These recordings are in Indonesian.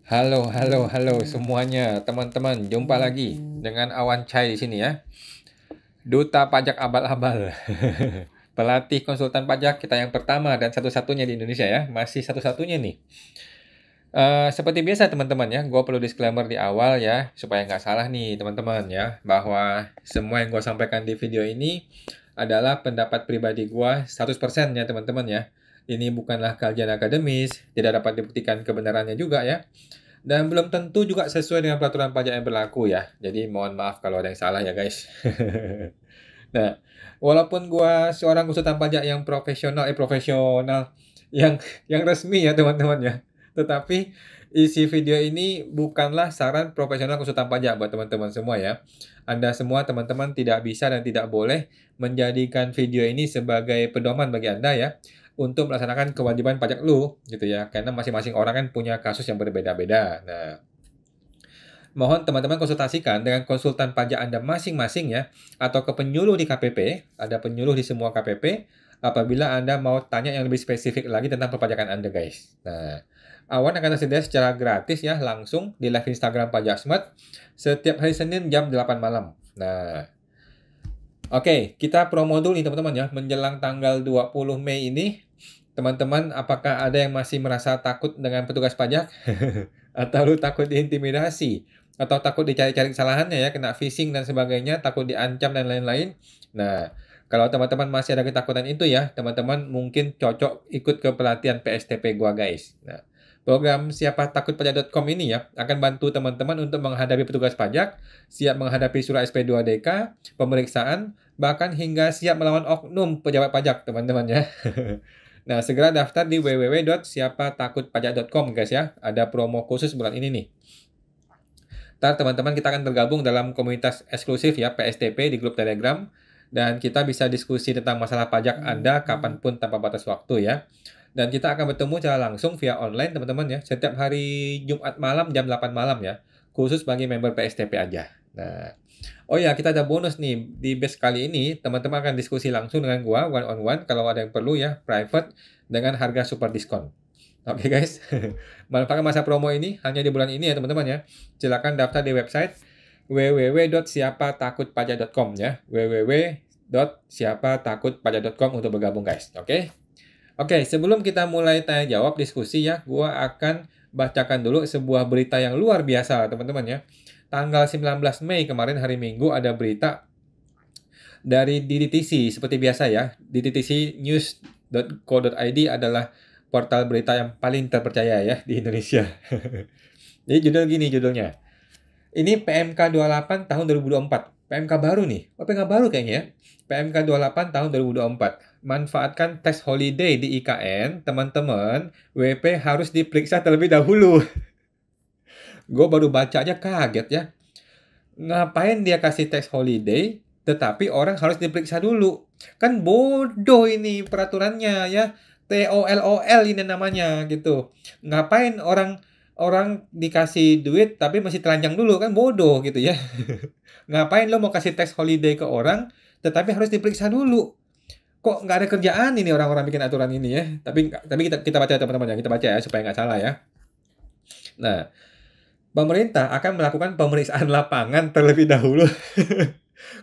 Halo semuanya, teman-teman. Jumpa lagi dengan Awan Chai di sini ya. Duta Pajak Abal-abal. Pelatih konsultan pajak kita yang pertama dan satu-satunya di Indonesia ya. Masih satu-satunya nih. Seperti biasa teman-teman ya, gue perlu disclaimer di awal ya, supaya nggak salah nih teman-teman ya, bahwa semua yang gue sampaikan di video ini adalah pendapat pribadi gue 100% ya teman-teman ya. Ini bukanlah kajian akademis, tidak dapat dibuktikan kebenarannya juga ya. Dan belum tentu juga sesuai dengan peraturan pajak yang berlaku ya. Jadi mohon maaf kalau ada yang salah ya guys. Nah, walaupun gua seorang konsultan pajak yang profesional yang resmi ya teman-teman ya. Tetapi isi video ini bukanlah saran profesional konsultan pajak buat teman-teman semua ya. Anda semua teman-teman tidak bisa dan tidak boleh menjadikan video ini sebagai pedoman bagi Anda ya untuk melaksanakan kewajiban pajak lu gitu ya. Karena masing-masing orang kan punya kasus yang berbeda-beda. Nah, mohon teman-teman konsultasikan dengan konsultan pajak Anda masing-masing ya, atau ke penyuluh di KPP, ada penyuluh di semua KPP, apabila Anda mau tanya yang lebih spesifik lagi tentang perpajakan Anda guys. Nah, Awan akan tersedia secara gratis ya, langsung di live Instagram Pajak Smart, setiap hari Senin jam 8 malam. Nah, oke, kita promo dulu nih teman-teman ya, menjelang tanggal 20 Mei ini, teman-teman apakah ada yang masih merasa takut dengan petugas pajak? Atau lu takut diintimidasi? Atau takut dicari-cari kesalahannya ya, kena phishing dan sebagainya, takut diancam dan lain-lain. Nah, kalau teman-teman masih ada ketakutan itu ya, teman-teman mungkin cocok ikut ke pelatihan PSTP gua guys. Nah, program siapatakutpajak.com ini ya akan bantu teman-teman untuk menghadapi petugas pajak, siap menghadapi surat SP2DK, pemeriksaan, bahkan hingga siap melawan oknum pejabat pajak teman-teman ya. Nah, segera daftar di www.siapatakutpajak.com guys ya. Ada promo khusus bulan ini nih. Ntar teman-teman kita akan bergabung dalam komunitas eksklusif ya PSTP di grup Telegram. Dan kita bisa diskusi tentang masalah pajak Anda kapanpun tanpa batas waktu ya. Dan kita akan bertemu secara langsung via online teman-teman ya. Setiap hari Jumat malam jam 8 malam ya. Khusus bagi member PSTP aja. Nah, oh ya, kita ada bonus nih. Di batch kali ini, teman-teman akan diskusi langsung dengan gua, one on one, kalau ada yang perlu ya, private, dengan harga super diskon. Oke guys, manfaatkan masa promo ini hanya di bulan ini ya teman-teman ya. Silakan daftar di website www.siapatakutpajak.com ya. www.siapatakutpajak.com untuk bergabung guys. Oke. Oke, sebelum kita mulai tanya jawab diskusi ya, gua akan bacakan dulu sebuah berita yang luar biasa teman-teman ya. Tanggal 19 Mei kemarin hari Minggu ada berita dari DDTC seperti biasa ya. ddtcnews.co.id adalah portal berita yang paling terpercaya ya di Indonesia. Jadi judulnya. Ini PMK 28 tahun 2024. PMK baru nih. Oh, PMK baru kayaknya ya. PMK 28 tahun 2024. Manfaatkan tax holiday di IKN, teman-teman. WP harus diperiksa terlebih dahulu. Gue baru baca aja kaget ya. Ngapain dia kasih tax holiday, tetapi orang harus diperiksa dulu? Kan bodoh ini peraturannya ya. TOLOL ini namanya gitu. Ngapain orang orang dikasih duit tapi masih telanjang dulu, kan bodoh gitu ya. Ngapain lo mau kasih tax holiday ke orang tetapi harus diperiksa dulu? Kok nggak ada kerjaan ini orang-orang bikin aturan ini ya? Tapi kita baca teman-teman ya, kita baca ya supaya nggak salah ya. Nah, pemerintah akan melakukan pemeriksaan lapangan terlebih dahulu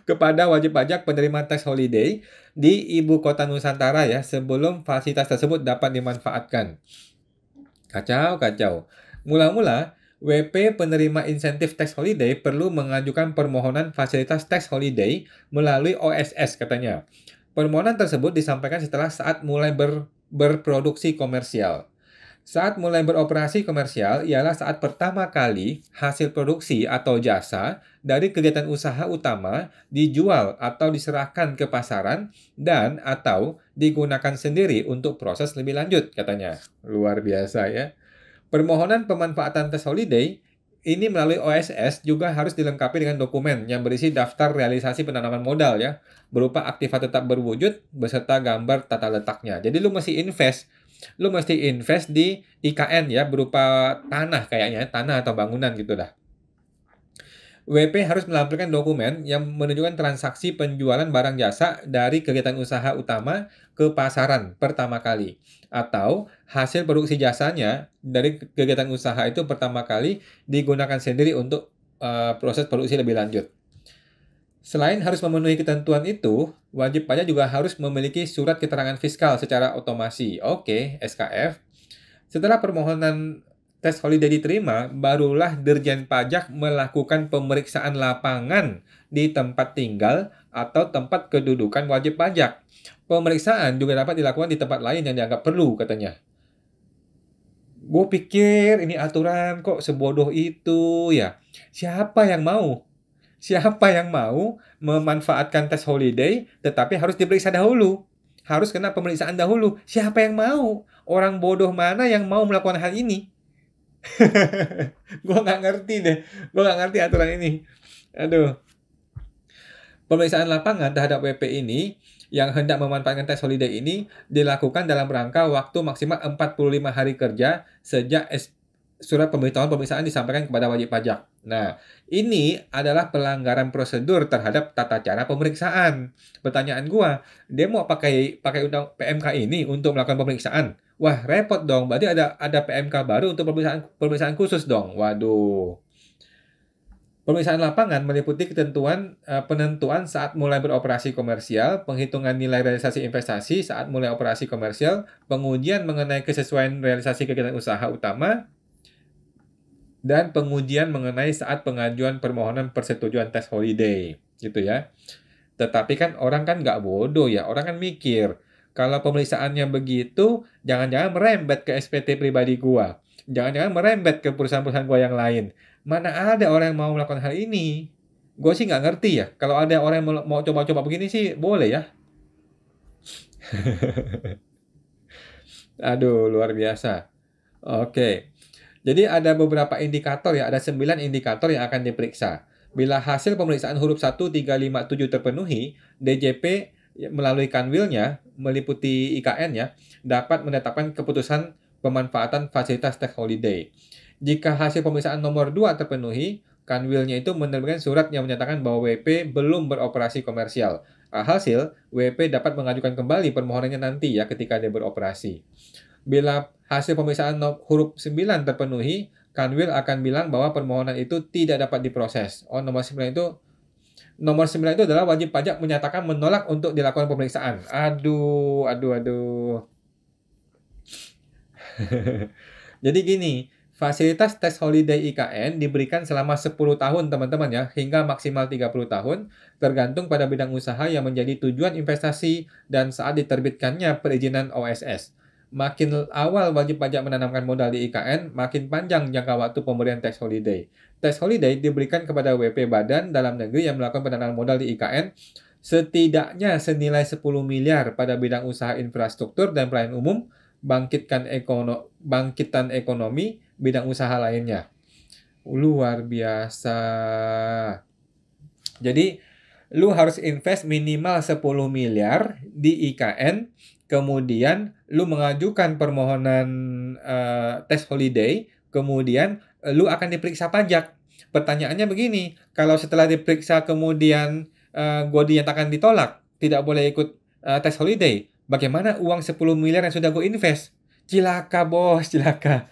kepada wajib pajak penerima tax holiday di ibu kota Nusantara ya, sebelum fasilitas tersebut dapat dimanfaatkan. Kacau. Mula-mula, WP penerima insentif tax holiday perlu mengajukan permohonan fasilitas tax holiday melalui OSS katanya. Permohonan tersebut disampaikan setelah saat mulai berproduksi komersial. Saat mulai beroperasi komersial ialah saat pertama kali hasil produksi atau jasa dari kegiatan usaha utama dijual atau diserahkan ke pasaran dan atau digunakan sendiri untuk proses lebih lanjut katanya. Luar biasa ya. Permohonan pemanfaatan tax holiday ini melalui OSS juga harus dilengkapi dengan dokumen yang berisi daftar realisasi penanaman modal ya, berupa aktiva tetap berwujud beserta gambar tata letaknya. Jadi lu mesti invest di IKN ya, berupa tanah kayaknya, tanah atau bangunan gitu dah. WP harus melampirkan dokumen yang menunjukkan transaksi penjualan barang jasa dari kegiatan usaha utama ke pasaran pertama kali. Atau hasil produksi jasanya dari kegiatan usaha itu pertama kali digunakan sendiri untuk proses produksi lebih lanjut. Selain harus memenuhi ketentuan itu, wajib pajak juga harus memiliki surat keterangan fiskal secara otomasi. Oke, SKF. Setelah permohonan tes holiday diterima, barulah Dirjen Pajak melakukan pemeriksaan lapangan di tempat tinggal atau tempat kedudukan wajib pajak. Pemeriksaan juga dapat dilakukan di tempat lain yang dianggap perlu, katanya. Gue pikir ini aturan kok sebodoh itu ya. Siapa yang mau? Siapa yang mau memanfaatkan tes holiday tetapi harus diperiksa dahulu? Harus kena pemeriksaan dahulu. Siapa yang mau? Orang bodoh mana yang mau melakukan hal ini? Gue nggak ngerti deh. Gue nggak ngerti aturan ini. Aduh. Pemeriksaan lapangan terhadap WP ini yang hendak memanfaatkan tes holiday ini dilakukan dalam rangka waktu maksimal 45 hari kerja sejak surat pemberitahuan pemeriksaan disampaikan kepada wajib pajak. Nah, ini adalah pelanggaran prosedur terhadap tata cara pemeriksaan. Pertanyaan gua, dia mau pakai undang PMK ini untuk melakukan pemeriksaan? Wah, repot dong. Berarti ada PMK baru untuk pemeriksaan khusus dong. Waduh. Pemeriksaan lapangan meliputi ketentuan penentuan saat mulai beroperasi komersial, penghitungan nilai realisasi investasi saat mulai operasi komersial, pengujian mengenai kesesuaian realisasi kegiatan usaha utama, dan pengujian mengenai saat pengajuan permohonan persetujuan tes holiday, gitu ya. Tetapi kan orang kan nggak bodoh ya, orang kan mikir, kalau pemeriksaannya begitu, jangan-jangan merembet ke SPT pribadi gua. Jangan-jangan merembet ke perusahaan-perusahaan gua yang lain. Mana ada orang yang mau melakukan hal ini? Gue sih nggak ngerti ya. Kalau ada orang yang mau coba-coba begini sih boleh ya. Aduh, luar biasa. Oke. Jadi ada beberapa indikator ya, ada 9 indikator yang akan diperiksa. Bila hasil pemeriksaan huruf 1, 3, 5, 7 terpenuhi, DJP melalui kanwilnya, meliputi IKN-nya, dapat menetapkan keputusan pemanfaatan fasilitas tax holiday. Jika hasil pemeriksaan nomor 2 terpenuhi, kanwilnya itu menerbitkan surat yang menyatakan bahwa WP belum beroperasi komersial. Alhasil, WP dapat mengajukan kembali permohonannya nanti ya ketika dia beroperasi. Bila hasil pemeriksaan huruf 9 terpenuhi, kanwil akan bilang bahwa permohonan itu tidak dapat diproses. Oh, nomor 9 itu adalah wajib pajak menyatakan menolak untuk dilakukan pemeriksaan. Aduh. Jadi gini, fasilitas tax holiday IKN diberikan selama 10 tahun teman-teman ya, hingga maksimal 30 tahun, tergantung pada bidang usaha yang menjadi tujuan investasi dan saat diterbitkannya perizinan OSS. Makin awal wajib pajak menanamkan modal di IKN, makin panjang jangka waktu pemberian tax holiday. Tax holiday diberikan kepada WP badan dalam negeri yang melakukan penanaman modal di IKN setidaknya senilai 10 miliar pada bidang usaha infrastruktur dan pelayanan umum, bangkitan ekonomi, bidang usaha lainnya. Luar biasa. Jadi, lu harus invest minimal 10 miliar di IKN, kemudian lu mengajukan permohonan tax holiday, kemudian lu akan diperiksa pajak. Pertanyaannya begini, kalau setelah diperiksa kemudian gue dinyatakan ditolak, tidak boleh ikut tax holiday, bagaimana uang 10 miliar yang sudah gue invest? Cilaka bos, cilaka.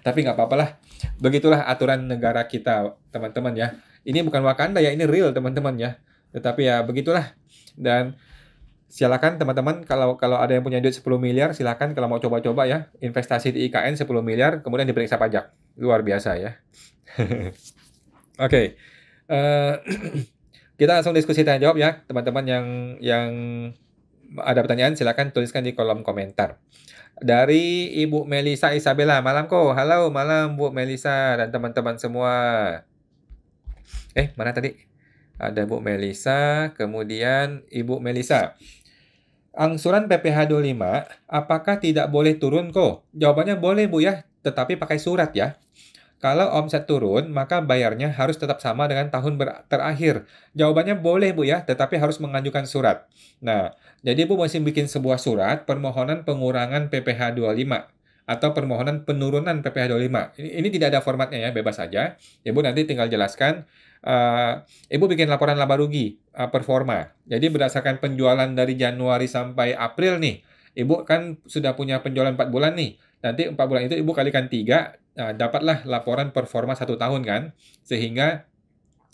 Tapi nggak apa-apa lah. Begitulah aturan negara kita, teman-teman ya. Ini bukan Wakanda ya, ini real teman-teman ya. Tetapi ya begitulah. Dan silakan teman-teman kalau ada yang punya duit 10 miliar, silakan kalau mau coba-coba ya, investasi di IKN 10 miliar, kemudian diperiksa pajak. Luar biasa ya. Oke. Kita langsung diskusi tanya jawab ya, teman-teman yang ada pertanyaan silakan tuliskan di kolom komentar. Dari Ibu Melisa Isabella, malam kok. Halo, malam Bu Melisa dan teman-teman semua. Mana tadi? Ada Bu Melisa, kemudian Ibu Melisa. Angsuran PPh 25, apakah tidak boleh turun kok? Jawabannya boleh Bu ya, tetapi pakai surat ya. Kalau omset turun, maka bayarnya harus tetap sama dengan tahun terakhir. Jawabannya boleh Bu ya, tetapi harus mengajukan surat. Nah, jadi Bu mesti bikin sebuah surat permohonan pengurangan PPh 25. atau permohonan penurunan PPh 25. Ini tidak ada formatnya ya, bebas saja. Ibu nanti tinggal jelaskan, Ibu bikin laporan laba rugi performa. Jadi berdasarkan penjualan dari Januari sampai April nih, Ibu kan sudah punya penjualan 4 bulan nih. Nanti 4 bulan itu Ibu kalikan 3, dapatlah laporan performa 1 tahun kan. Sehingga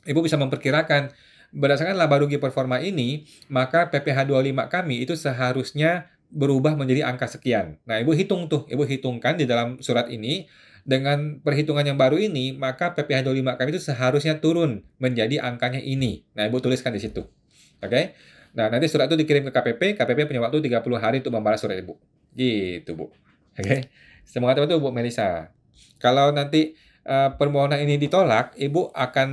Ibu bisa memperkirakan berdasarkan laba rugi performa ini, maka PPh 25 kami itu seharusnya berubah menjadi angka sekian. Nah, Ibu hitung tuh, Ibu hitungkan di dalam surat ini, dengan perhitungan yang baru ini, maka PPh 25 kami itu seharusnya turun menjadi angkanya ini. Nah, Ibu tuliskan di situ. Oke? Nah, nanti surat itu dikirim ke KPP, KPP punya waktu 30 hari untuk membalas surat Ibu. Gitu, Bu. Oke? Semangat itu, Bu Melisa. Kalau nanti permohonan ini ditolak, Ibu akan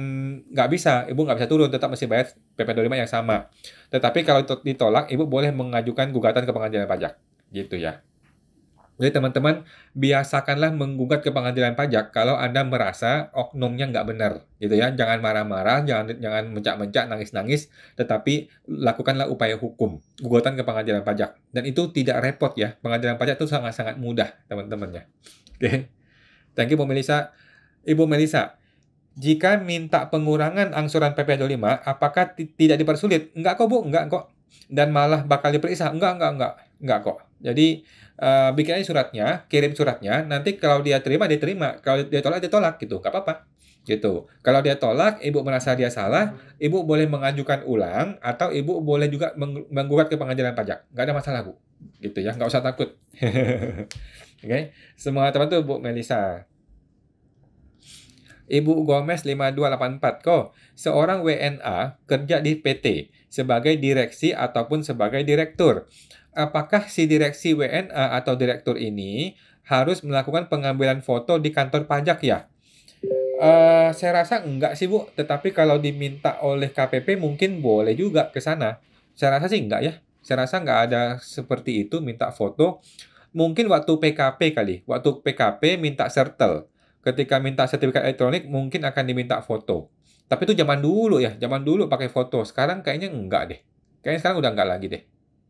nggak bisa turun, tetap masih bayar PP 25 yang sama. Tetapi kalau ditolak, Ibu boleh mengajukan gugatan ke pengadilan pajak, gitu ya. Jadi teman-teman, biasakanlah menggugat ke pengadilan pajak kalau Anda merasa oknumnya nggak benar, gitu ya. Jangan marah-marah, jangan mencak-mencak, nangis-nangis, tetapi lakukanlah upaya hukum, gugatan ke pengadilan pajak. Dan itu tidak repot ya, pengadilan pajak itu sangat-sangat mudah, teman-teman ya. Oke, thank you Bu Melisa. Ibu Melisa, jika minta pengurangan angsuran PPh 25, apakah tidak dipersulit? Enggak kok, Bu, enggak kok. Dan malah bakal diperiksa? Enggak kok. Jadi, bikin aja suratnya, kirim suratnya, nanti kalau dia terima, dia terima. Kalau dia tolak gitu. Enggak apa-apa. Gitu. Kalau dia tolak, Ibu merasa dia salah, Ibu boleh mengajukan ulang, atau Ibu boleh juga menggugat ke pengadilan pajak. Enggak ada masalah, Bu. Gitu ya, enggak usah takut. Oke, semua teman tuh Bu Melisa. Ibu Gomez 5284, kok seorang WNA kerja di PT sebagai direksi ataupun sebagai direktur. Apakah si direksi WNA atau direktur ini harus melakukan pengambilan foto di kantor pajak ya? Saya rasa enggak sih Bu, tetapi kalau diminta oleh KPP mungkin boleh juga ke sana. Saya rasa sih enggak ya. Saya rasa enggak ada seperti itu minta foto. Mungkin waktu PKP kali. Waktu PKP minta sertel. Ketika minta sertifikat elektronik mungkin akan diminta foto. Tapi itu zaman dulu ya. Zaman dulu pakai foto. Sekarang kayaknya enggak deh. Kayaknya sekarang udah enggak lagi deh.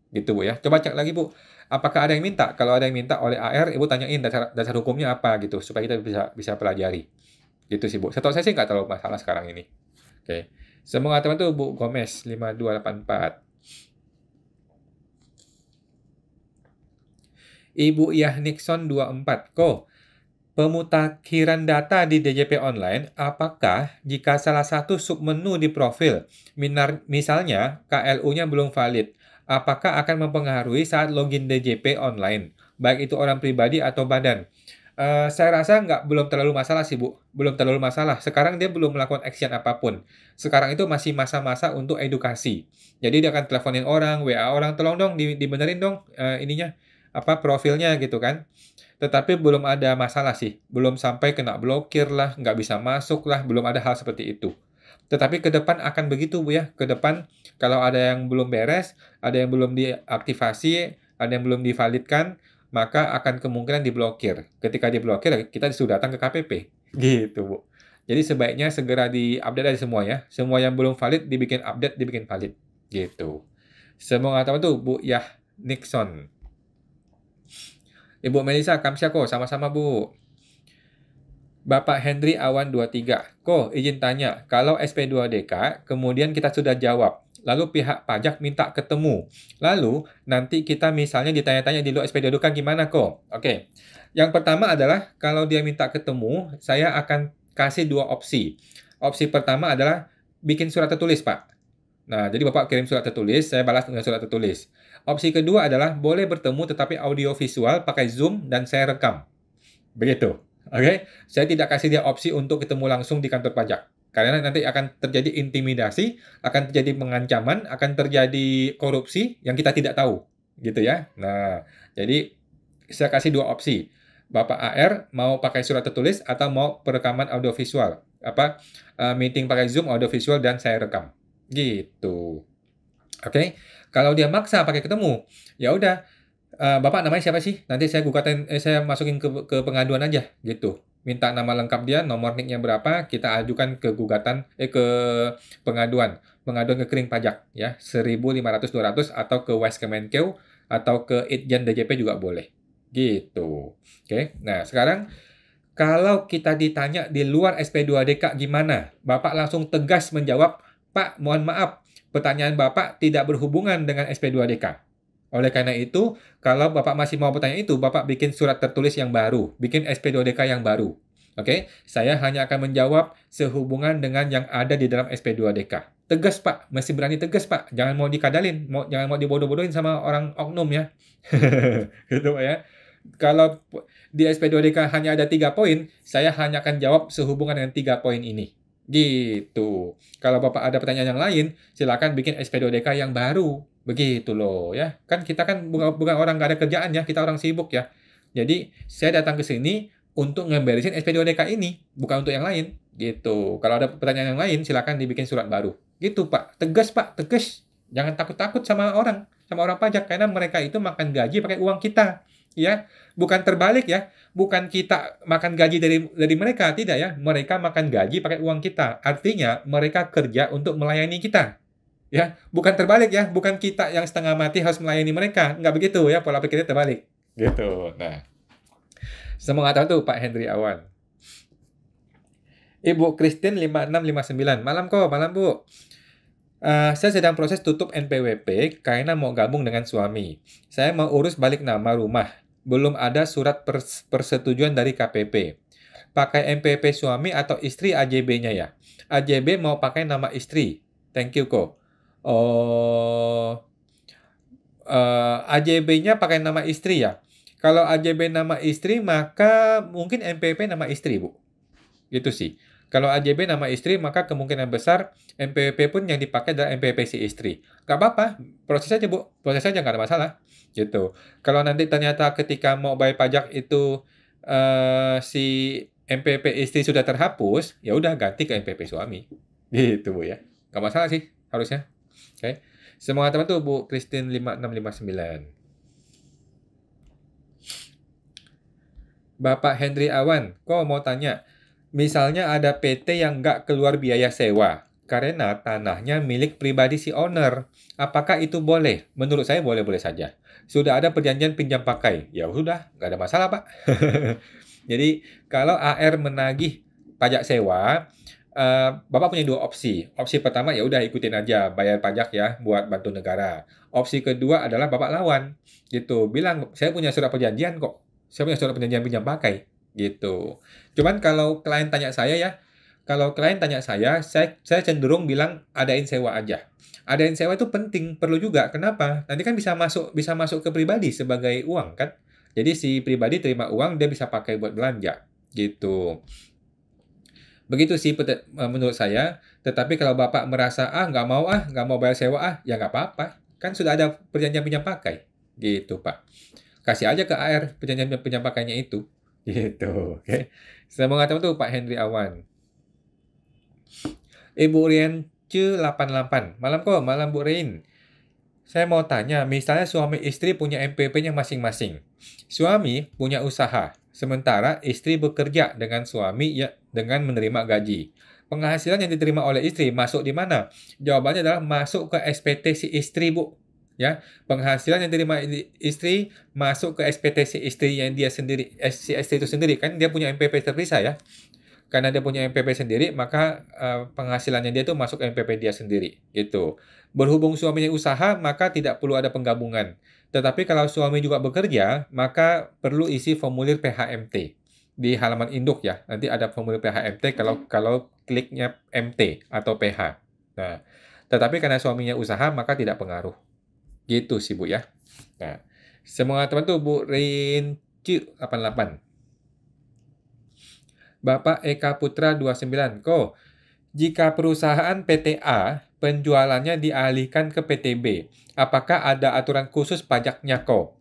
Gitu Bu ya. Coba cek lagi Bu. Apakah ada yang minta? Kalau ada yang minta oleh AR, Ibu tanyain dasar hukumnya apa gitu. Supaya kita bisa pelajari. Gitu sih Bu. Setahu saya sih nggak terlalu masalah sekarang ini. Oke. Semoga teman tuh Bu Gomez 5284. Ibu Yah Nixon 24. Ko, pemutakhiran data di DJP online, apakah jika salah satu submenu di profil, misalnya KLU-nya belum valid, apakah akan mempengaruhi saat login DJP online, baik itu orang pribadi atau badan? Saya rasa belum terlalu masalah sih Bu, belum terlalu masalah. Sekarang dia belum melakukan action apapun. Sekarang itu masih masa-masa untuk edukasi. Jadi dia akan teleponin orang, WA orang, tolong dong dibenerin dong ininya, profilnya gitu kan. Tetapi belum ada masalah sih, belum sampai kena blokir lah, nggak bisa masuk lah, belum ada hal seperti itu. Tetapi ke depan akan begitu Bu ya, ke depan kalau ada yang belum beres, ada yang belum diaktifasi, ada yang belum divalidkan, maka akan kemungkinan diblokir. Ketika diblokir, kita disuruh datang ke KPP. Gitu, Bu. Jadi sebaiknya segera di-update aja semua ya. Semua yang belum valid dibikin update, dibikin valid. Gitu. Semoga teman tuh Bu Yah Nixon. Ibu Melisa, Kamsiako, sama-sama Bu. Bapak Henry Awan 23. Ko, izin tanya, kalau SP2DK, kemudian kita sudah jawab, lalu pihak pajak minta ketemu. Lalu, nanti kita misalnya ditanya-tanya di luar SP2DK gimana kok? Oke, yang pertama adalah kalau dia minta ketemu, saya akan kasih 2 opsi. Opsi pertama adalah bikin surat tertulis, Pak. Nah, jadi Bapak kirim surat tertulis, saya balas dengan surat tertulis. Opsi kedua adalah boleh bertemu tetapi audio visual pakai Zoom dan saya rekam. Begitu. Oke, saya tidak kasih dia opsi untuk ketemu langsung di kantor pajak. Karena nanti akan terjadi intimidasi, akan terjadi pengancaman, akan terjadi korupsi yang kita tidak tahu. Gitu ya. Nah, jadi saya kasih 2 opsi. Bapak AR mau pakai surat tertulis atau mau perekaman audiovisual. Meeting pakai Zoom, audiovisual, dan saya rekam. Gitu. Oke, kalau dia maksa pakai ketemu, ya udah. Bapak namanya siapa sih? Nanti saya saya masukin ke pengaduan aja gitu. Minta nama lengkap dia, nomor NIK-nya berapa, kita ajukan ke ke pengaduan. Pengaduan ke Kering Pajak ya, 1.500 200 atau ke West Kemenkeu atau ke Itjen DJP juga boleh. Gitu. Oke. Nah, sekarang kalau kita ditanya di luar SP2DK gimana? Bapak langsung tegas menjawab, Pak, mohon maaf, pertanyaan Bapak tidak berhubungan dengan SP2DK. Oleh karena itu, kalau Bapak masih mau bertanya itu, Bapak bikin surat tertulis yang baru, bikin SP2DK yang baru. Oke, saya hanya akan menjawab sehubungan dengan yang ada di dalam SP2DK. Tegas, Pak. Masih berani tegas, Pak. Jangan mau dikadalin, jangan mau dibodoh-bodohin sama orang oknum ya. Gitu, Pak ya. Kalau di SP2DK hanya ada 3 poin, saya hanya akan jawab sehubungan dengan 3 poin ini. Gitu. Kalau Bapak ada pertanyaan yang lain, silakan bikin SP2DK yang baru. Begitu loh ya. Kan kita kan bukan orang nggak ada kerjaan ya, kita orang sibuk ya. Jadi saya datang ke sini untuk ngeberesin SP2DK ini, bukan untuk yang lain. Gitu. Kalau ada pertanyaan yang lain, silakan dibikin surat baru. Gitu Pak. Tegas Pak, tegas. Jangan takut-takut sama orang pajak karena mereka itu makan gaji pakai uang kita. Ya, bukan terbalik ya. Bukan kita makan gaji dari mereka, tidak ya. Mereka makan gaji pakai uang kita. Artinya mereka kerja untuk melayani kita. Ya, bukan terbalik ya. Bukan kita yang setengah mati harus melayani mereka. Nggak begitu ya, pola pikirnya terbalik. Gitu. Nah, semoga tahu tuh Pak Henry Awan. Ibu Christine 5659. Malam kok, malam Bu. Saya sedang proses tutup NPWP karena mau gabung dengan suami. Saya mau urus balik nama rumah. Belum ada surat persetujuan dari KPP. Pakai NPWP suami atau istri AJB-nya ya? AJB mau pakai nama istri. Thank you kok. Oh, AJB-nya pakai nama istri ya? Kalau AJB nama istri, maka mungkin NPWP nama istri, Bu. Gitu sih. Kalau AJB nama istri, maka kemungkinan besar NPWP pun yang dipakai adalah NPWP si istri. Nggak apa-apa, proses aja Bu. Proses aja, nggak ada masalah. Gitu. Kalau nanti ternyata ketika mau bayar pajak itu si NPWP istri sudah terhapus, ya udah ganti ke NPWP suami. Gitu Bu ya. Nggak masalah sih, harusnya. Oke. Semoga teman tuh Bu Christine 5659. Bapak Henry Awan, kok mau tanya, misalnya ada PT yang nggak keluar biaya sewa, karena tanahnya milik pribadi si owner. Apakah itu boleh? Menurut saya boleh-boleh saja. Sudah ada perjanjian pinjam pakai. Ya sudah, nggak ada masalah, Pak. Jadi, kalau AR menagih pajak sewa, Bapak punya 2 opsi. Opsi pertama, ya udah ikutin aja, bayar pajak ya, buat bantu negara. Opsi kedua adalah Bapak lawan. Gitu, bilang, saya punya surat perjanjian kok. Saya punya surat perjanjian pinjam pakai. Gitu. Cuman kalau klien tanya saya ya, saya cenderung bilang adain sewa aja. Adain sewa itu penting, perlu juga. Kenapa? Nanti kan bisa masuk ke pribadi sebagai uang kan. Jadi si pribadi terima uang, dia bisa pakai buat belanja. Gitu. Begitu sih menurut saya. Tetapi kalau Bapak merasa, nggak mau bayar sewa ya nggak apa-apa. Kan sudah ada perjanjian pinjam pakai. Gitu Pak. Kasih aja ke AR perjanjian pinjam pakainya itu. Gitu, oke. Saya mau ngatakan tuh Pak Henry Awan. Ibu Rian C 88. Malam kok, malam Bu Rin. Saya mau tanya, misalnya suami istri punya MPP-nya masing-masing. Suami punya usaha, sementara istri bekerja dengan suami ya dengan menerima gaji. Penghasilan yang diterima oleh istri masuk di mana? Jawabannya adalah masuk ke SPT si istri, Bu. Ya, penghasilan yang diterima istri masuk ke SPT si istri yang dia sendiri, si istri itu sendiri kan dia punya MPP terpisah ya. Karena dia punya MPP sendiri, maka penghasilannya dia itu masuk ke MPP dia sendiri. Gitu. Berhubung suaminya usaha, maka tidak perlu ada penggabungan. Tetapi kalau suami juga bekerja, maka perlu isi formulir PHMT di halaman induk ya. Nanti ada formulir PHMT kalau kliknya MT atau PH. Nah, tetapi karena suaminya usaha, maka tidak pengaruh. Gitu sih Bu ya. Nah, semoga teman tuh Bu Rinci 88. Bapak Eka Putra 29. Ko, jika perusahaan PTA penjualannya dialihkan ke PTB, apakah ada aturan khusus pajaknya Ko?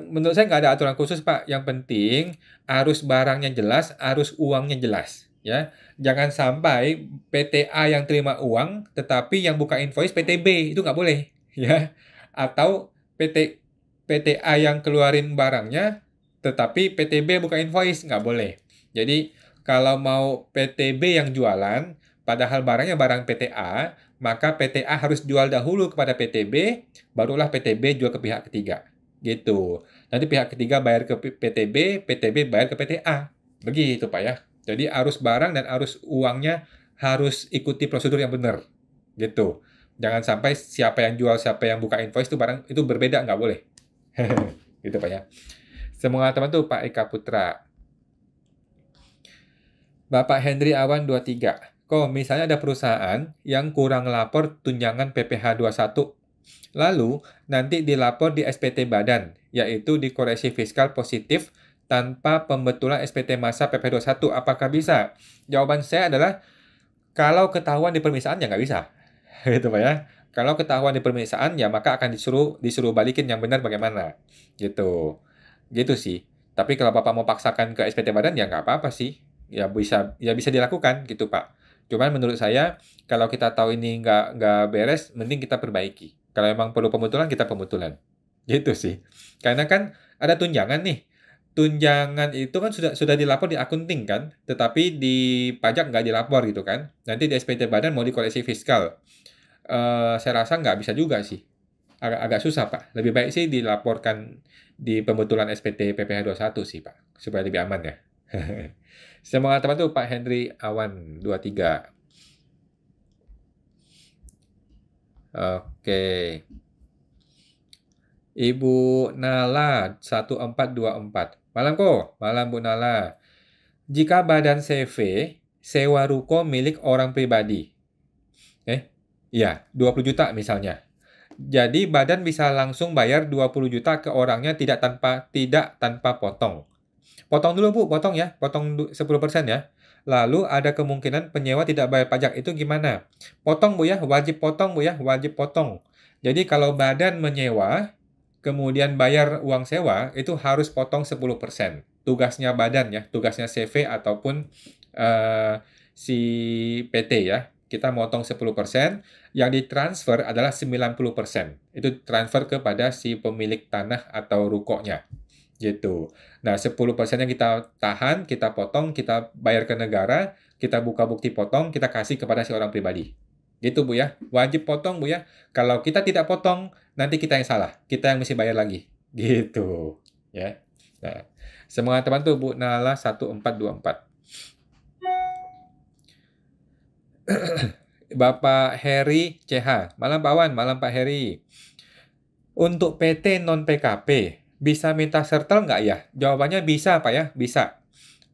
Menurut saya nggak ada aturan khusus Pak. Yang penting arus barangnya jelas, arus uangnya jelas. Ya, jangan sampai PTA yang terima uang, tetapi yang buka invoice PTB itu nggak boleh. Ya, atau PTA yang keluarin barangnya, tetapi PTB buka invoice nggak boleh. Jadi kalau mau PTB yang jualan, padahal barangnya barang PTA, maka PTA harus jual dahulu kepada PTB, barulah PTB jual ke pihak ketiga. Gitu. Nanti pihak ketiga bayar ke PTB, PTB bayar ke PTA. Begitu Pak ya. Jadi arus barang dan arus uangnya harus ikuti prosedur yang benar. Gitu. Jangan sampai siapa yang jual, siapa yang buka invoice itu barang itu berbeda, nggak boleh. Gitu Pak ya. Semoga teman tuh Pak Eka Putra. Bapak Henry Awan 23. Kok misalnya ada perusahaan yang kurang lapor tunjangan PPh 21, lalu nanti dilapor di SPT Badan, yaitu dikoreksi fiskal positif tanpa pembetulan SPT masa PPh 21, apakah bisa? Jawaban saya adalah kalau ketahuan di permisaan ya nggak bisa. Gitu Pak ya. Kalau ketahuan di permisaan ya maka akan disuruh balikin yang benar bagaimana. Gitu. Gitu sih. Tapi kalau Bapak mau paksakan ke SPT Badan ya nggak apa-apa sih. Ya bisa dilakukan gitu Pak. Cuman menurut saya kalau kita tahu ini nggak beres, mending kita perbaiki. Kalau memang perlu pembetulan, kita pembetulan. Gitu sih. Karena kan ada tunjangan nih. Tunjangan itu kan sudah dilapor di akunting kan, tetapi di pajak nggak dilapor gitu kan. Nanti di SPT Badan mau dikoreksi fiskal. Saya rasa nggak bisa juga sih. Agak susah Pak. Lebih baik sih dilaporkan di pembetulan SPT PPh 21 sih Pak. Supaya lebih aman ya. Semangat teman tuh Pak Henry Awan 23. Oke. Ibu Nala 1424. Malam kok, malam Bu Nala. Jika badan CV sewa ruko milik orang pribadi. Iya, 20 juta misalnya. Jadi badan bisa langsung bayar 20 juta ke orangnya tidak tanpa potong. Potong dulu Bu, potong ya. Potong 10% ya. Lalu ada kemungkinan penyewa tidak bayar pajak. Itu gimana? Potong Bu ya, wajib potong Bu ya, wajib potong. Jadi kalau badan menyewa, kemudian bayar uang sewa, itu harus potong 10%. Tugasnya badan ya, tugasnya CV ataupun si PT ya. Kita motong 10%, yang ditransfer adalah 90%. Itu transfer kepada si pemilik tanah atau rukonya. Gitu. Nah, 10% yang kita tahan, kita potong, kita bayar ke negara, kita buka bukti potong, kita kasih kepada si orang pribadi. Gitu Bu ya. Wajib potong Bu ya. Kalau kita tidak potong, nanti kita yang salah. Kita yang mesti bayar lagi. Gitu. Ya. Nah, semangat teman tuh Bu Nala 1424. Bapak Heri CH. Malam Pak Wan, malam Pak Heri. Untuk PT non-PKP, bisa minta sertel nggak ya? Jawabannya bisa Pak ya, bisa.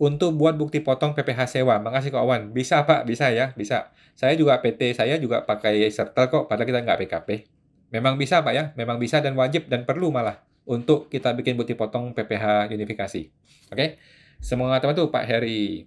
Untuk buat bukti potong PPh sewa. Makasih Kak Wan. Bisa Pak, bisa ya, bisa. Saya juga PT, saya juga pakai sertel kok, padahal kita nggak PKP. Memang bisa Pak ya, memang bisa dan wajib dan perlu malah untuk kita bikin bukti potong PPh unifikasi. Oke? Semoga teman tuh Pak Heri.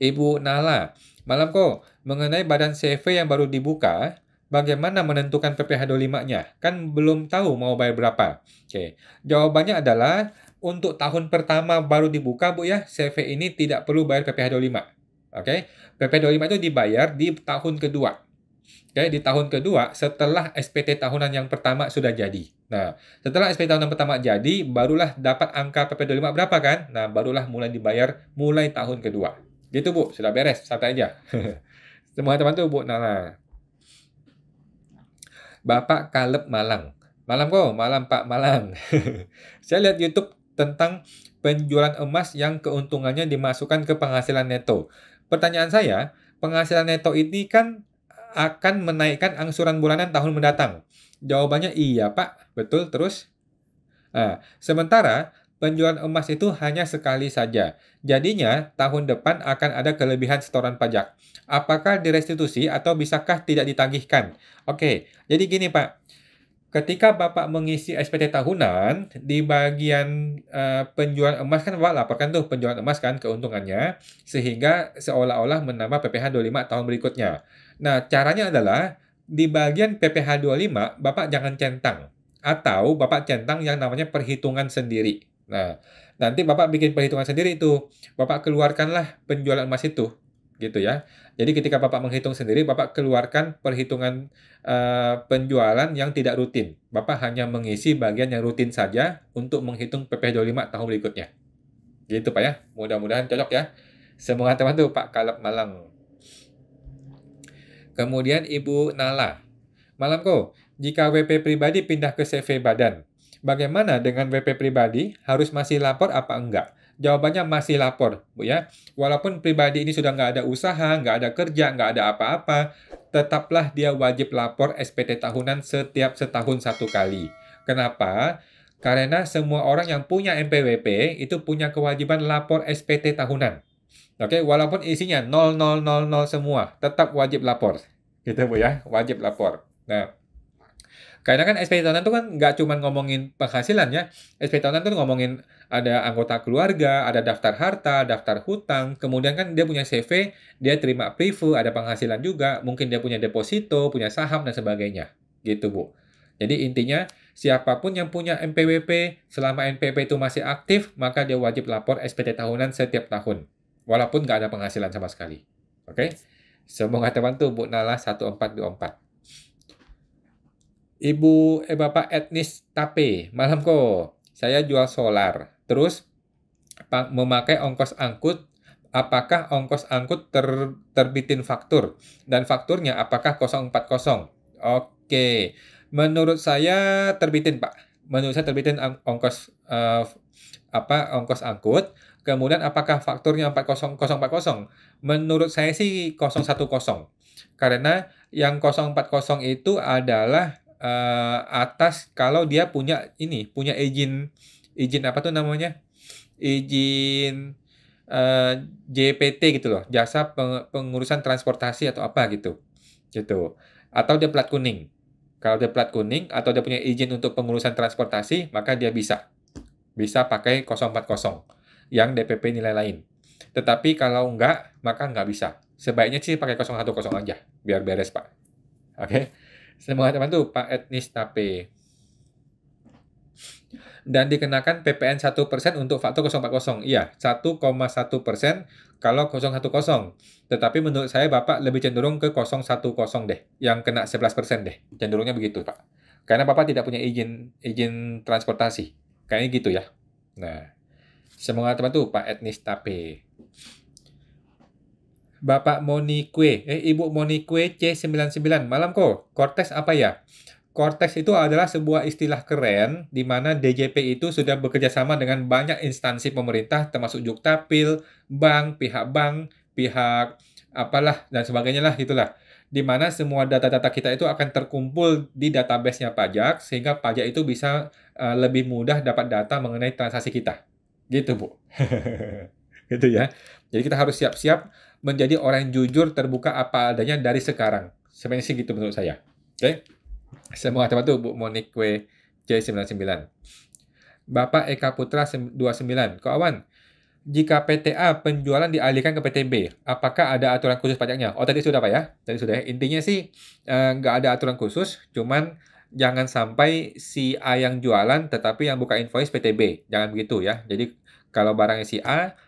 Ibu Nala, malam kok, mengenai badan CV yang baru dibuka, bagaimana menentukan PPh 25-nya? Kan belum tahu mau bayar berapa. Oke, jawabannya adalah untuk tahun pertama baru dibuka, Bu ya, CV ini tidak perlu bayar PPh 25. Oke, PPh 25 itu dibayar di tahun kedua. Oke, di tahun kedua setelah SPT tahunan yang pertama sudah jadi. Nah, setelah SPT tahunan pertama jadi, barulah dapat angka PPh 25 berapa kan? Nah, barulah mulai dibayar mulai tahun kedua. Gitu Bu, sudah beres, santai aja. Semua teman tuh Bu Nala. Bapak Kaleb Malang. Malam kok, malam Pak Malang. Saya lihat YouTube tentang penjualan emas yang keuntungannya dimasukkan ke penghasilan neto. Pertanyaan saya, penghasilan neto ini kan akan menaikkan angsuran bulanan tahun mendatang. Jawabannya iya Pak, betul terus. Nah, sementara penjualan emas itu hanya sekali saja. Jadinya, tahun depan akan ada kelebihan setoran pajak. Apakah direstitusi atau bisakah tidak ditagihkan? Oke, jadi gini Pak. Ketika Bapak mengisi SPT tahunan, di bagian penjualan emas kan Bapak laporkan tuh penjualan emas kan keuntungannya, sehingga seolah-olah menambah PPh 25 tahun berikutnya. Nah, caranya adalah di bagian PPh 25, Bapak jangan centang. Atau Bapak centang yang namanya perhitungan sendiri. Nah, nanti Bapak bikin perhitungan sendiri itu. Bapak keluarkanlah penjualan emas itu. Gitu ya. Jadi ketika Bapak menghitung sendiri, Bapak keluarkan perhitungan penjualan yang tidak rutin. Bapak hanya mengisi bagian yang rutin saja untuk menghitung PPh 25 tahun berikutnya. Gitu Pak ya. Mudah-mudahan cocok ya. Semoga teman tuh Pak Kaleb Malang. Kemudian Ibu Nala. Malam kok, jika WP pribadi pindah ke CV badan, Bagaimana dengan WP pribadi? Harus masih lapor apa enggak? Jawabannya masih lapor, Bu ya. Walaupun pribadi ini sudah nggak ada usaha, nggak ada kerja, nggak ada apa-apa, tetaplah dia wajib lapor SPT tahunan setiap setahun satu kali. Kenapa? Karena semua orang yang punya NPWP itu punya kewajiban lapor SPT tahunan. Oke, walaupun isinya 0000 semua, tetap wajib lapor. Gitu Bu ya, wajib lapor. Nah, karena kan SPT tahunan itu kan nggak cuma ngomongin penghasilan ya. SPT tahunan itu ngomongin ada anggota keluarga, ada daftar harta, daftar hutang, kemudian kan dia punya CV, dia terima preview, ada penghasilan juga, mungkin dia punya deposito, punya saham, dan sebagainya. Gitu, Bu. Jadi intinya, siapapun yang punya NPWP, selama NPWP itu masih aktif, maka dia wajib lapor SPT tahunan setiap tahun. Walaupun nggak ada penghasilan sama sekali. Oke? Semoga terbantu, Bu Nala 1424. Bapak etnis Tape, malam kok. Saya jual solar. Terus memakai ongkos angkut. Apakah ongkos angkut terbitin faktur? Dan fakturnya apakah 040? Oke. Menurut saya terbitin, Pak. Menurut saya terbitin ongkos ongkos angkut. Kemudian apakah fakturnya 40040? Menurut saya sih 010. Karena yang 040 itu adalah atas kalau dia punya izin apa tuh namanya, izin JPT gitu loh, jasa pengurusan transportasi atau apa gitu, atau dia plat kuning. Kalau dia plat kuning atau dia punya izin untuk pengurusan transportasi, maka dia bisa pakai 040 yang DPP nilai lain. Tetapi kalau enggak, maka enggak bisa. Sebaiknya sih pakai 010 aja, biar beres Pak. Oke. Semoga teman-teman Pak etnis Tape. Dan dikenakan PPN 1% untuk faktor 040. Iya, 1,1% kalau 010. Tetapi menurut saya Bapak lebih cenderung ke 010 deh, yang kena 11% deh. Cenderungnya begitu, Pak. Karena Bapak tidak punya izin transportasi. Kayaknya gitu ya. Nah, semoga teman-teman Pak etnis Tape. Bapak Monique, Ibu Monique C99, malam kok. Cortex apa ya? Cortex itu adalah sebuah istilah keren di mana DJP itu sudah bekerja sama dengan banyak instansi pemerintah termasuk Juktapil, bank, pihak apalah dan sebagainya lah itulah. Di mana semua data-data kita itu akan terkumpul di database-nya pajak sehingga pajak itu bisa lebih mudah dapat data mengenai transaksi kita. Gitu, Bu. Gitu ya. Jadi kita harus siap-siap menjadi orang yang jujur, terbuka apa adanya dari sekarang. Sebenarnya sih gitu menurut saya. Oke. Semua teman-teman Bu Monique C99. Bapak Eka Putra 29. Kok Awan, jika PTA penjualan dialihkan ke PTB, apakah ada aturan khusus pajaknya? Oh, tadi sudah Pak ya? Tadi sudah. Intinya sih nggak ada aturan khusus, cuman jangan sampai si A yang jualan tetapi yang buka invoice PTB. Jangan begitu ya. Jadi kalau barangnya si A,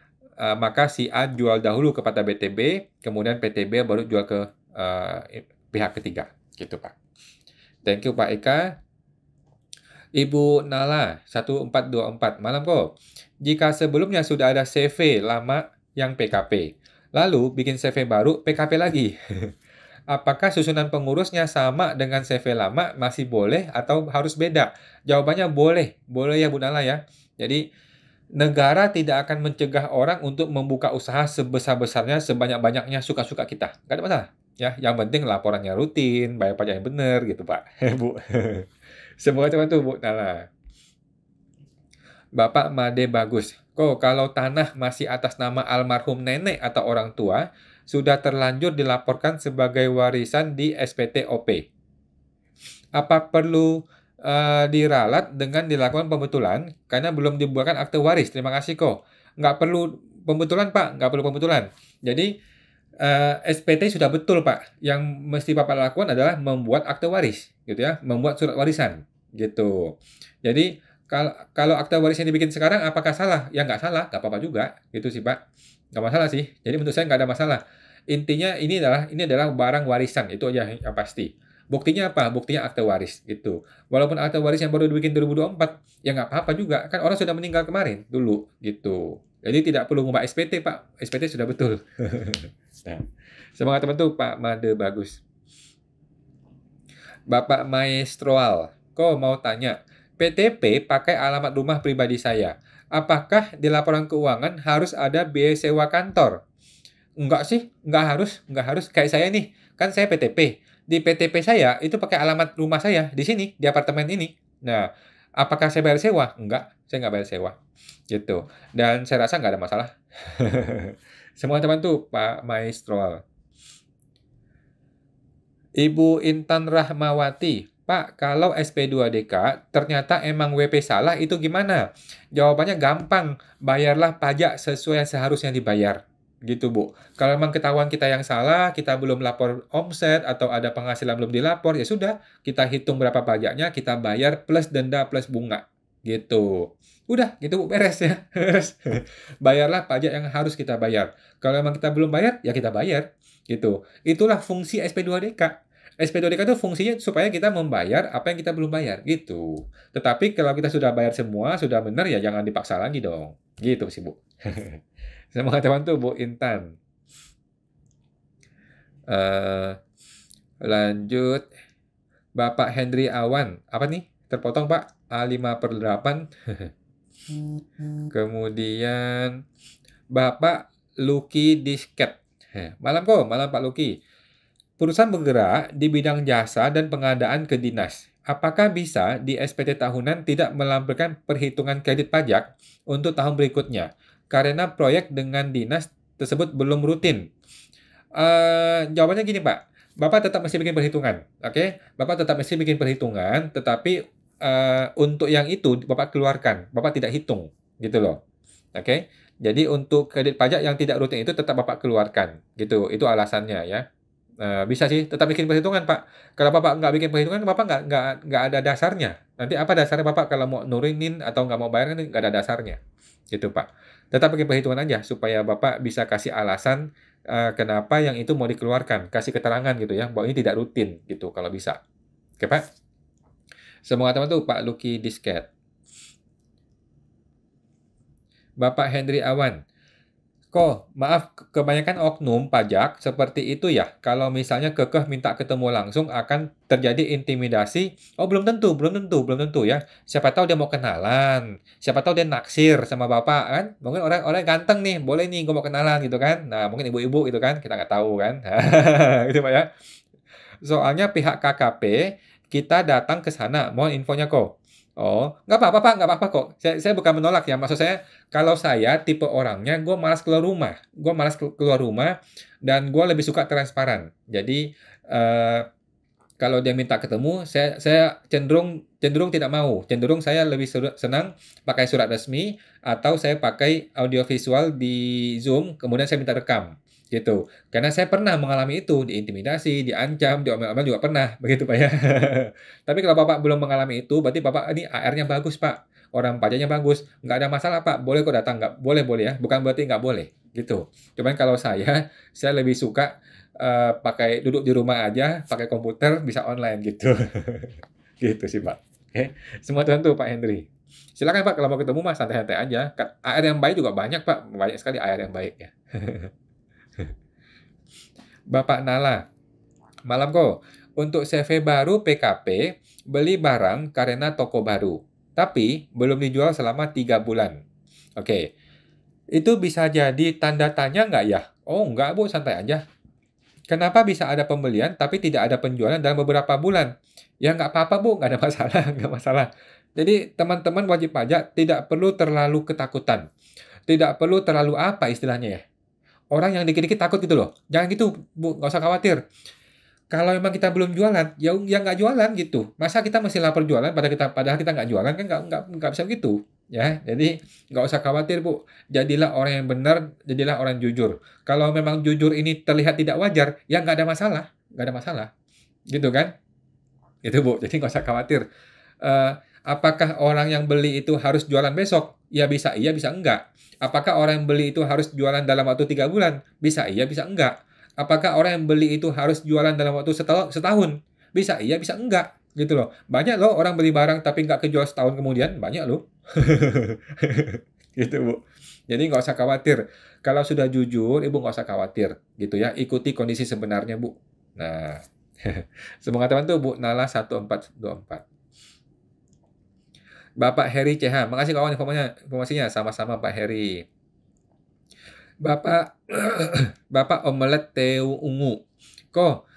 maka si A jual dahulu kepada BTB, kemudian PTB baru jual ke pihak ketiga. Gitu Pak. Thank you Pak Eka. Ibu Nala 1424, malam kok. Jika sebelumnya sudah ada CV lama yang PKP, lalu bikin CV baru PKP lagi. Apakah susunan pengurusnya sama dengan CV lama masih boleh atau harus beda? Jawabannya boleh. Boleh ya Bu Nala ya. Jadi negara tidak akan mencegah orang untuk membuka usaha sebesar-besarnya, sebanyak-banyaknya suka-suka kita. Nggak ada masalah. Ya, yang penting laporannya rutin, bayar pajak yang benar gitu, Pak. Bu. Semoga teman tuh, Bu Nala. Bapak Made Bagus. Kok kalau tanah masih atas nama almarhum nenek atau orang tua, sudah terlanjur dilaporkan sebagai warisan di SPT OP. Apa perlu diralat dengan dilakukan pembetulan karena belum dibuatkan akte waris? Terima kasih kok. Nggak perlu pembetulan, Pak. Nggak perlu pembetulan. Jadi, SPT sudah betul, Pak. Yang mesti Bapak lakukan adalah membuat akte waris, gitu ya. Membuat surat warisan, gitu. Jadi, kalau akte warisnya dibikin sekarang, apakah salah? Ya nggak salah, nggak apa-apa juga. Gitu sih, Pak. Nggak masalah sih. Jadi menurut saya nggak ada masalah. Intinya ini adalah barang warisan. Itu aja yang pasti. Buktinya apa? Buktinya akte waris gitu. Walaupun akte waris yang baru dibikin 2024, ya nggak apa-apa juga. Kan orang sudah meninggal kemarin dulu gitu. Jadi tidak perlu ngubah SPT, Pak. SPT sudah betul. Nah, semangat teman-teman Pak Made Bagus. Bapak Maestroal, kok mau tanya, PTP pakai alamat rumah pribadi saya. Apakah di laporan keuangan harus ada biaya sewa kantor? Enggak sih, enggak harus. Kayak saya nih, kan saya PTP. Di PTP saya itu pakai alamat rumah saya di sini, di apartemen ini. Nah, apakah saya bayar sewa? Enggak, saya nggak bayar sewa. Gitu. Dan saya rasa nggak ada masalah. Semua teman tuh, Pak Maestro. Ibu Intan Rahmawati, Pak, kalau SP2DK ternyata emang WP salah, itu gimana? Jawabannya gampang, bayarlah pajak sesuai yang seharusnya dibayar. Gitu, Bu. Kalau memang ketahuan kita yang salah, kita belum lapor omset, atau ada penghasilan belum dilapor, ya sudah, kita hitung berapa pajaknya, kita bayar plus denda plus bunga. Gitu. Udah, gitu Bu, beres ya. Bayarlah pajak yang harus kita bayar. Kalau memang kita belum bayar, ya kita bayar. Gitu. Itulah fungsi SP2DK. SP2DK itu fungsinya supaya kita membayar apa yang kita belum bayar, gitu. Tetapi kalau kita sudah bayar semua, sudah benar, ya jangan dipaksa lagi dong. Gitu sih, Bu. Semoga teman tuh, Bu Intan. Lanjut. Bapak Henry Awan. Apa nih? Terpotong, Pak. A5/8. Kemudian Bapak Lucky Disket. Malam kok, malam Pak Lucky. Perusahaan bergerak di bidang jasa dan pengadaan ke dinas. Apakah bisa di SPT tahunan tidak melampirkan perhitungan kredit pajak untuk tahun berikutnya? Karena proyek dengan dinas tersebut belum rutin. Jawabannya gini, Pak. Bapak tetap mesti bikin perhitungan. Oke? Bapak tetap mesti bikin perhitungan, tetapi untuk yang itu Bapak keluarkan. Bapak tidak hitung. Gitu loh. Oke? Jadi untuk kredit pajak yang tidak rutin itu tetap Bapak keluarkan. Gitu. Itu alasannya ya. Bisa sih, tetap bikin perhitungan, Pak. Kalau Bapak nggak bikin perhitungan, Bapak nggak ada dasarnya. Nanti apa dasarnya Bapak kalau mau nurunin atau nggak mau bayar, kan nggak ada dasarnya. Gitu, Pak. Tetap bikin perhitungan aja, supaya Bapak bisa kasih alasan kenapa yang itu mau dikeluarkan. Kasih keterangan gitu ya, bahwa ini tidak rutin, gitu, kalau bisa. Oke, Pak? Semoga teman tuh, Pak Lucky Disket. Bapak Henry Awan. Kok, maaf, kebanyakan oknum pajak seperti itu ya. Kalau misalnya kekeh minta ketemu langsung akan terjadi intimidasi. Oh, belum tentu ya. Siapa tahu dia mau kenalan. Siapa tahu dia naksir sama Bapak kan. Mungkin orang ganteng nih, boleh nih gue mau kenalan gitu kan. Nah, mungkin ibu-ibu gitu kan, kita nggak tahu kan. Gitu Pak ya. Soalnya pihak KKP, kita datang ke sana, mohon infonya kok. Oh, nggak apa-apa Pak, nggak apa-apa kok. Saya bukan menolak ya, maksud saya, kalau saya tipe orangnya, gue malas keluar rumah. Gue malas keluar rumah, dan gue lebih suka transparan. Jadi, kalau dia minta ketemu, saya cenderung tidak mau. Cenderung saya lebih senang pakai surat resmi, atau saya pakai audiovisual di Zoom, kemudian saya minta rekam. Gitu. Karena saya pernah mengalami itu, diintimidasi, diancam, diomel-omel juga pernah, begitu Pak ya. Tapi kalau Bapak belum mengalami itu, berarti Bapak ini AR-nya bagus Pak, orang pajaknya bagus, nggak ada masalah Pak, boleh kok datang, nggak boleh boleh ya, bukan berarti nggak boleh, gitu. Cuman kalau saya lebih suka pakai duduk di rumah aja, pakai komputer, bisa online gitu. Gitu sih Pak. Oke, semua tuh Pak Henry. Silakan Pak, kalau mau ketemu Mas santai-santai aja. AR yang baik juga banyak Pak, banyak sekali AR yang baik ya. Bapak Nala, malam kok. Untuk CV baru PKP, beli barang karena toko baru. Tapi belum dijual selama 3 bulan. Oke, itu bisa jadi tanda tanya nggak ya? Oh, nggak Bu, santai aja. Kenapa bisa ada pembelian tapi tidak ada penjualan dalam beberapa bulan? Ya nggak apa-apa Bu, nggak ada masalah, nggak masalah. Jadi teman-teman wajib pajak tidak perlu terlalu ketakutan. Tidak perlu terlalu apa istilahnya ya? Orang yang dikit-dikit takut gitu loh. Jangan gitu, Bu, nggak usah khawatir. Kalau memang kita belum jualan, ya nggak jualan gitu. Masa kita mesti lapor jualan padahal kita nggak jualan, kan nggak bisa gitu. Ya, jadi nggak usah khawatir Bu. Jadilah orang yang benar, jadilah orang jujur. Kalau memang jujur ini terlihat tidak wajar, ya nggak ada masalah, nggak ada masalah, gitu kan? Itu Bu. Jadi nggak usah khawatir. Eh, apakah orang yang beli itu harus jualan besok? Ya bisa iya, bisa enggak. Apakah orang yang beli itu harus jualan dalam waktu 3 bulan? Bisa iya, bisa enggak. Apakah orang yang beli itu harus jualan dalam waktu setahun? Bisa iya, bisa enggak. Gitu loh. Banyak loh orang beli barang tapi nggak kejual setahun kemudian. Banyak loh. Gitu, Bu. Jadi nggak usah khawatir. Kalau sudah jujur, Ibu nggak usah khawatir. Gitu ya. Ikuti kondisi sebenarnya, Bu. Nah, semoga teman tuh Bu Nala 1424. Bapak Heri CH. Makasih kawan informasinya. Sama-sama Pak Heri. Bapak Bapak Omelet Teu Ungu. Kok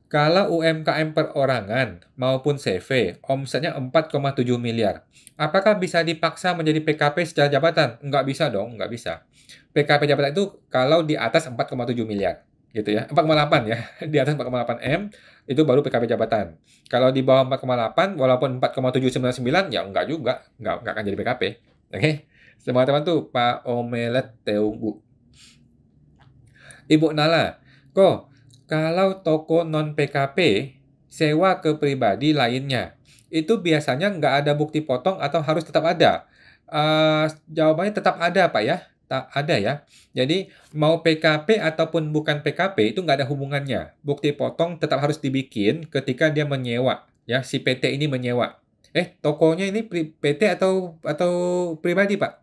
kalau UMKM perorangan maupun CV, omsetnya 4,7 miliar. Apakah bisa dipaksa menjadi PKP secara jabatan? Nggak bisa dong, nggak bisa. PKP jabatan itu kalau di atas 4,7 miliar. Gitu ya, 4,8 ya. Di atas 4,8 M, itu baru PKP jabatan. Kalau di bawah 4,8, walaupun 4,799, ya nggak juga. Nggak akan jadi PKP. Oke? Semua teman tuh, Pak Omelet Teunggu. Ibu Nala, kok kalau toko non-PKP sewa ke pribadi lainnya, itu biasanya nggak ada bukti potong atau harus tetap ada? Jawabannya tetap ada, Pak ya. Tak ada ya. Jadi mau PKP ataupun bukan PKP itu nggak ada hubungannya. Bukti potong tetap harus dibikin ketika dia menyewa. Ya, si PT ini menyewa. Tokonya ini PT atau pribadi, Pak?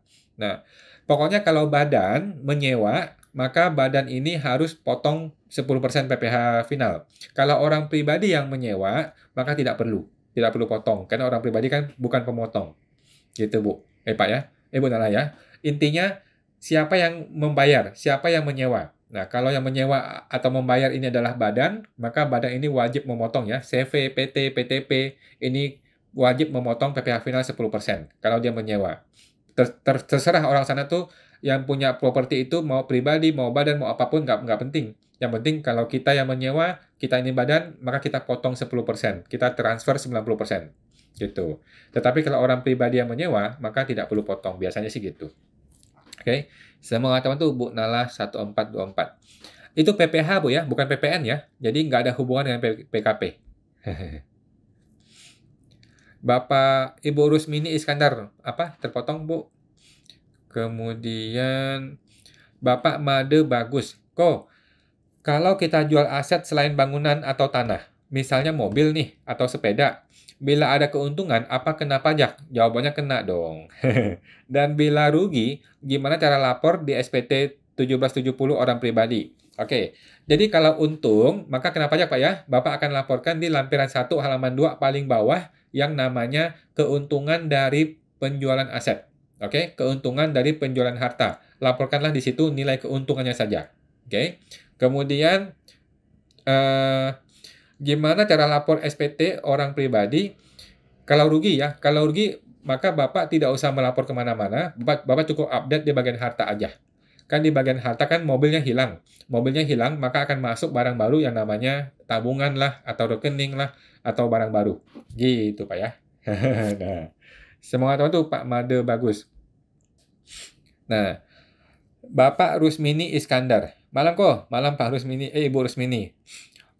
Nah, pokoknya kalau badan menyewa, maka badan ini harus potong 10% PPh final. Kalau orang pribadi yang menyewa, maka tidak perlu. Tidak perlu potong. Karena orang pribadi kan bukan pemotong. Gitu, Bu. Pak ya. Bu Nala ya. Intinya, siapa yang membayar? Siapa yang menyewa? Nah, kalau yang menyewa atau membayar ini adalah badan, maka badan ini wajib memotong ya. CV, PT, PTP, ini wajib memotong PPh final 10% kalau dia menyewa. Terserah orang sana tuh yang punya properti itu mau pribadi, mau badan, mau apapun, nggak penting. Yang penting kalau kita yang menyewa, kita ini badan, maka kita potong 10%. Kita transfer 90%. Gitu. Tetapi kalau orang pribadi yang menyewa, maka tidak perlu potong. Biasanya sih gitu. Oke. Semua teman tuh Bu Nala 1424. Itu PPh, Bu ya, bukan PPN ya. Jadi nggak ada hubungan dengan PKP. Bapak Ibu Rusmini Iskandar, terpotong, Bu? Kemudian Bapak Made Bagus. Kok kalau kita jual aset selain bangunan atau tanah, misalnya mobil nih atau sepeda, bila ada keuntungan apa kena pajak? Jawabannya kena dong. Dan bila rugi, gimana cara lapor di SPT 1770 orang pribadi? Oke, jadi kalau untung, maka kena pajak Pak ya. Bapak akan laporkan di lampiran 1 halaman 2 paling bawah yang namanya keuntungan dari penjualan aset. Oke, keuntungan dari penjualan harta. Laporkanlah di situ nilai keuntungannya saja. Oke, kemudian gimana cara lapor SPT orang pribadi? Kalau rugi ya, kalau rugi maka Bapak tidak usah melapor kemana-mana. Bapak cukup update di bagian harta aja. Kan di bagian harta kan mobilnya hilang. Mobilnya hilang, maka akan masuk barang baru yang namanya tabungan lah, atau rekening lah, atau barang baru. Gitu Pak ya. Nah, semoga teman tuh Pak Made Bagus. Nah, Bapak Rusmini Iskandar. Malam kok, malam Pak Rusmini, Ibu Rusmini.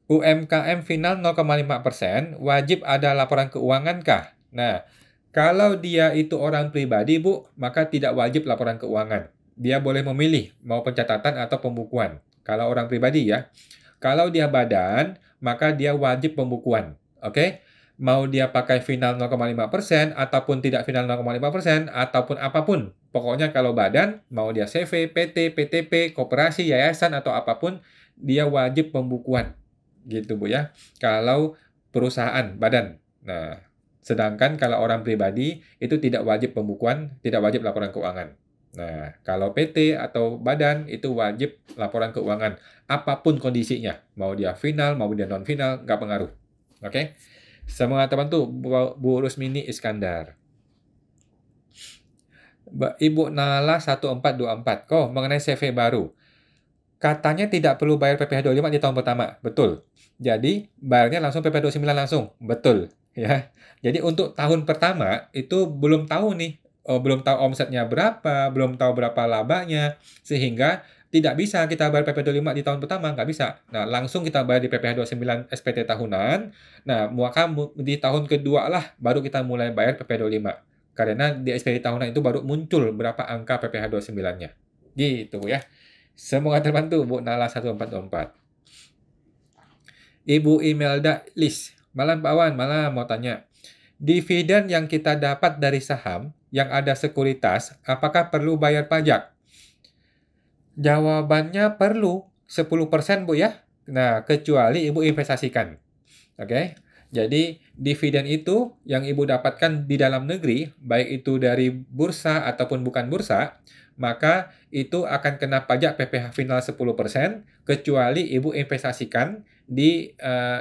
UMKM final 0,5%, wajib ada laporan keuangan kah? Nah, kalau dia itu orang pribadi, Bu, maka tidak wajib laporan keuangan. Dia boleh memilih mau pencatatan atau pembukuan. Kalau orang pribadi ya. Kalau dia badan, maka dia wajib pembukuan. Oke? Mau dia pakai final 0,5% ataupun tidak final 0,5% ataupun apapun. Pokoknya kalau badan, mau dia CV, PT, PTP, koperasi, yayasan atau apapun, dia wajib pembukuan. Gitu Bu ya. Kalau perusahaan, badan. Nah, sedangkan kalau orang pribadi itu tidak wajib pembukuan, tidak wajib laporan keuangan. Nah, kalau PT atau badan itu wajib laporan keuangan apapun kondisinya. Mau dia final, mau dia non-final, nggak pengaruh. Oke? Semoga teman tuh Bu Rusmini Iskandar. Ibu Nala 1424. Kok mengenai CV baru? Katanya tidak perlu bayar PPh 25 di tahun pertama. Betul. Jadi bayarnya langsung PPh 29 langsung. Betul. Ya. Jadi untuk tahun pertama itu belum tahu nih. Belum tahu omsetnya berapa, belum tahu berapa labanya. Sehingga tidak bisa kita bayar PPh 25 di tahun pertama. Nggak bisa. Nah, langsung kita bayar di PPh 29 SPT tahunan. Nah, maka di tahun kedua lah baru kita mulai bayar PPh 25. Karena di SPT tahunan itu baru muncul berapa angka PPh 29-nya. Gitu ya. Semoga terbantu Bu Nala 1424. Ibu Imelda Lis. Malam Pak Wan, malam mau tanya. Dividen yang kita dapat dari saham yang ada sekuritas, apakah perlu bayar pajak? Jawabannya perlu 10% Bu ya. Nah, kecuali Ibu investasikan. Oke. Jadi, dividen itu yang Ibu dapatkan di dalam negeri, baik itu dari bursa ataupun bukan bursa, maka itu akan kena pajak PPh final 10%, kecuali Ibu investasikan di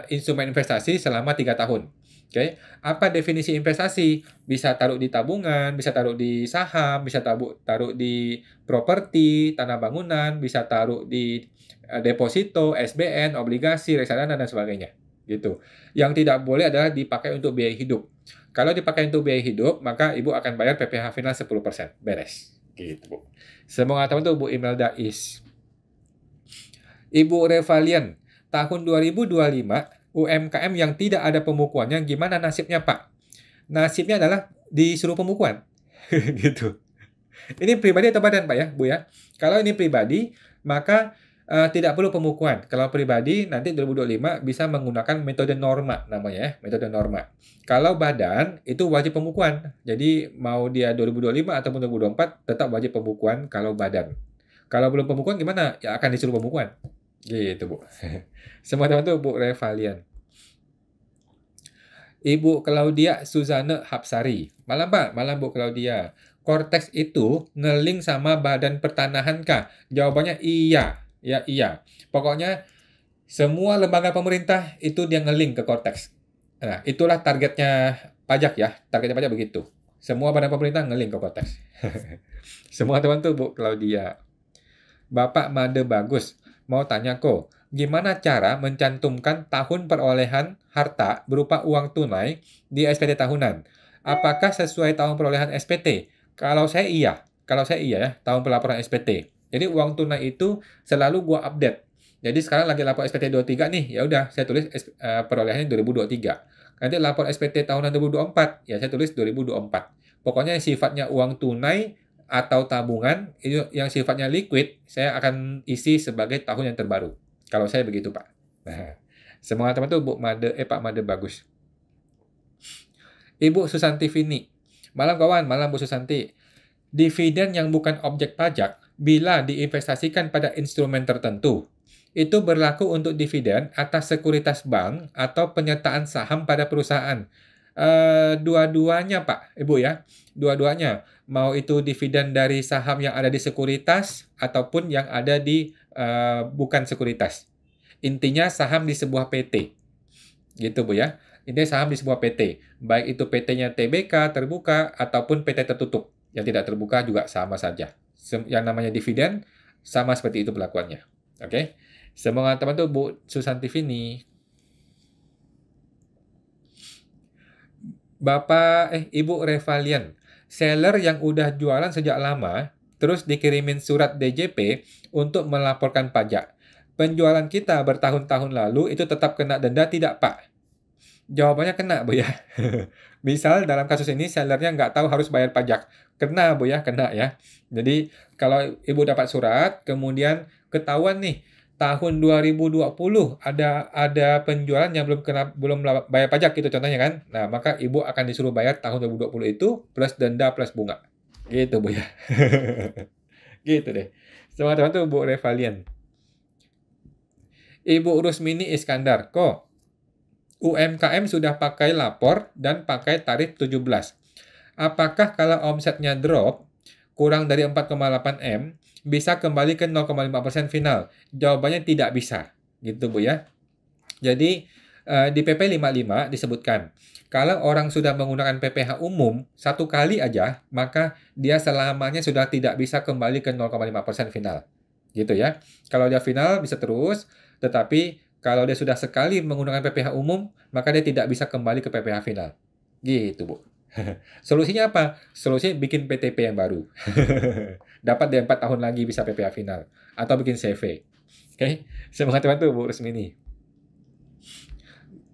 instrumen investasi selama 3 tahun. Oke, apa definisi investasi? Bisa taruh di tabungan, bisa taruh di saham, bisa taruh di properti, tanah bangunan, bisa taruh di deposito, SBN, obligasi, reksadana, dan sebagainya. Gitu. Yang tidak boleh adalah dipakai untuk biaya hidup. Kalau dipakai untuk biaya hidup, maka Ibu akan bayar PPh final 10%. Beres. Gitu, Bu. Semoga teman-teman Bu Imelda Is. Ibu Revalian, tahun 2025, UMKM yang tidak ada pembukuannya, gimana nasibnya, Pak? Nasibnya adalah disuruh pembukuan. Gitu. Ini pribadi atau badan, Pak ya, Bu ya? Kalau ini pribadi, maka tidak perlu pembukuan. Kalau pribadi, nanti 2025 bisa menggunakan metode norma namanya ya, metode norma. Kalau badan, itu wajib pembukuan. Jadi, mau dia 2025 ataupun 2024, tetap wajib pembukuan kalau badan. Kalau belum pembukuan gimana? Ya akan disuruh pembukuan. Gitu, Bu. Semua teman tuh Bu Revalian. Ibu Claudia Suzanne Hapsari. Malam, Pak. Malam, Bu Claudia. Cortex itu ngeling sama badan pertanahan kah? Jawabannya iya. Ya, iya. Pokoknya semua lembaga pemerintah itu dia ngeling ke Cortex. Nah, itulah targetnya pajak ya. Targetnya pajak begitu. Semua badan pemerintah ngeling ke Cortex. Semua teman tuh Bu Claudia. Bapak Made Bagus. Mau tanya kok, gimana cara mencantumkan tahun perolehan harta berupa uang tunai di SPT tahunan? Apakah sesuai tahun perolehan SPT? Kalau saya iya ya, tahun pelaporan SPT. Jadi uang tunai itu selalu gua update. Jadi sekarang lagi lapor SPT 23 nih, ya udah saya tulis perolehannya 2023. Nanti lapor SPT tahunan 2024, ya saya tulis 2024. Pokoknya yang sifatnya uang tunai atau tabungan itu yang sifatnya liquid, saya akan isi sebagai tahun yang terbaru. Kalau saya begitu, Pak. Nah, semua teman tuh Pak Made Bagus. Ibu Susanti Vini. Malam kawan, malam Bu Susanti. Dividen yang bukan objek pajak bila diinvestasikan pada instrumen tertentu, itu berlaku untuk dividen atas sekuritas bank atau penyertaan saham pada perusahaan. Dua-duanya, Pak, Ibu ya. Dua-duanya. Mau itu dividen dari saham yang ada di sekuritas ataupun yang ada di bukan sekuritas. Intinya saham di sebuah PT. Gitu, Bu ya. Intinya saham di sebuah PT. Baik itu PT-nya TBK terbuka ataupun PT tertutup. Yang tidak terbuka juga sama saja. Yang namanya dividen sama seperti itu perlakuannya. Oke. Semoga teman tuh Bu Susanti Vini. Ibu Revalian. Seller yang udah jualan sejak lama, terus dikirimin surat DJP untuk melaporkan pajak. Penjualan kita bertahun-tahun lalu itu tetap kena denda tidak, Pak? Jawabannya kena, Bu ya. Misal dalam kasus ini sellernya nggak tahu harus bayar pajak. Kena, Bu ya, kena ya. Jadi kalau Ibu dapat surat, kemudian ketahuan nih, tahun 2020 ada penjualan yang belum bayar pajak gitu contohnya kan. Nah, maka Ibu akan disuruh bayar tahun 2020 itu plus denda plus bunga. Gitu, Bu ya. Gitu deh. Selamat teman tuh Bu Revalian. Ibu Rusmini Iskandar, kok UMKM sudah pakai lapor dan pakai tarif 17. Apakah kalau omsetnya drop kurang dari 4,8 M bisa kembali ke 0,5% final? Jawabannya tidak bisa. Gitu, Bu ya. Jadi di PP 55 disebutkan, kalau orang sudah menggunakan PPh umum satu kali aja, maka dia selamanya sudah tidak bisa kembali ke 0,5% final. Gitu ya. Kalau dia final bisa terus, tetapi kalau dia sudah sekali menggunakan PPh umum, maka dia tidak bisa kembali ke PPh final. Gitu, Bu. Solusinya apa? Solusinya bikin PTP yang baru. Dapat dia 4 tahun lagi bisa PPh final. Atau bikin CV. Oke. Semangat teman tuh, Bu Rusmini.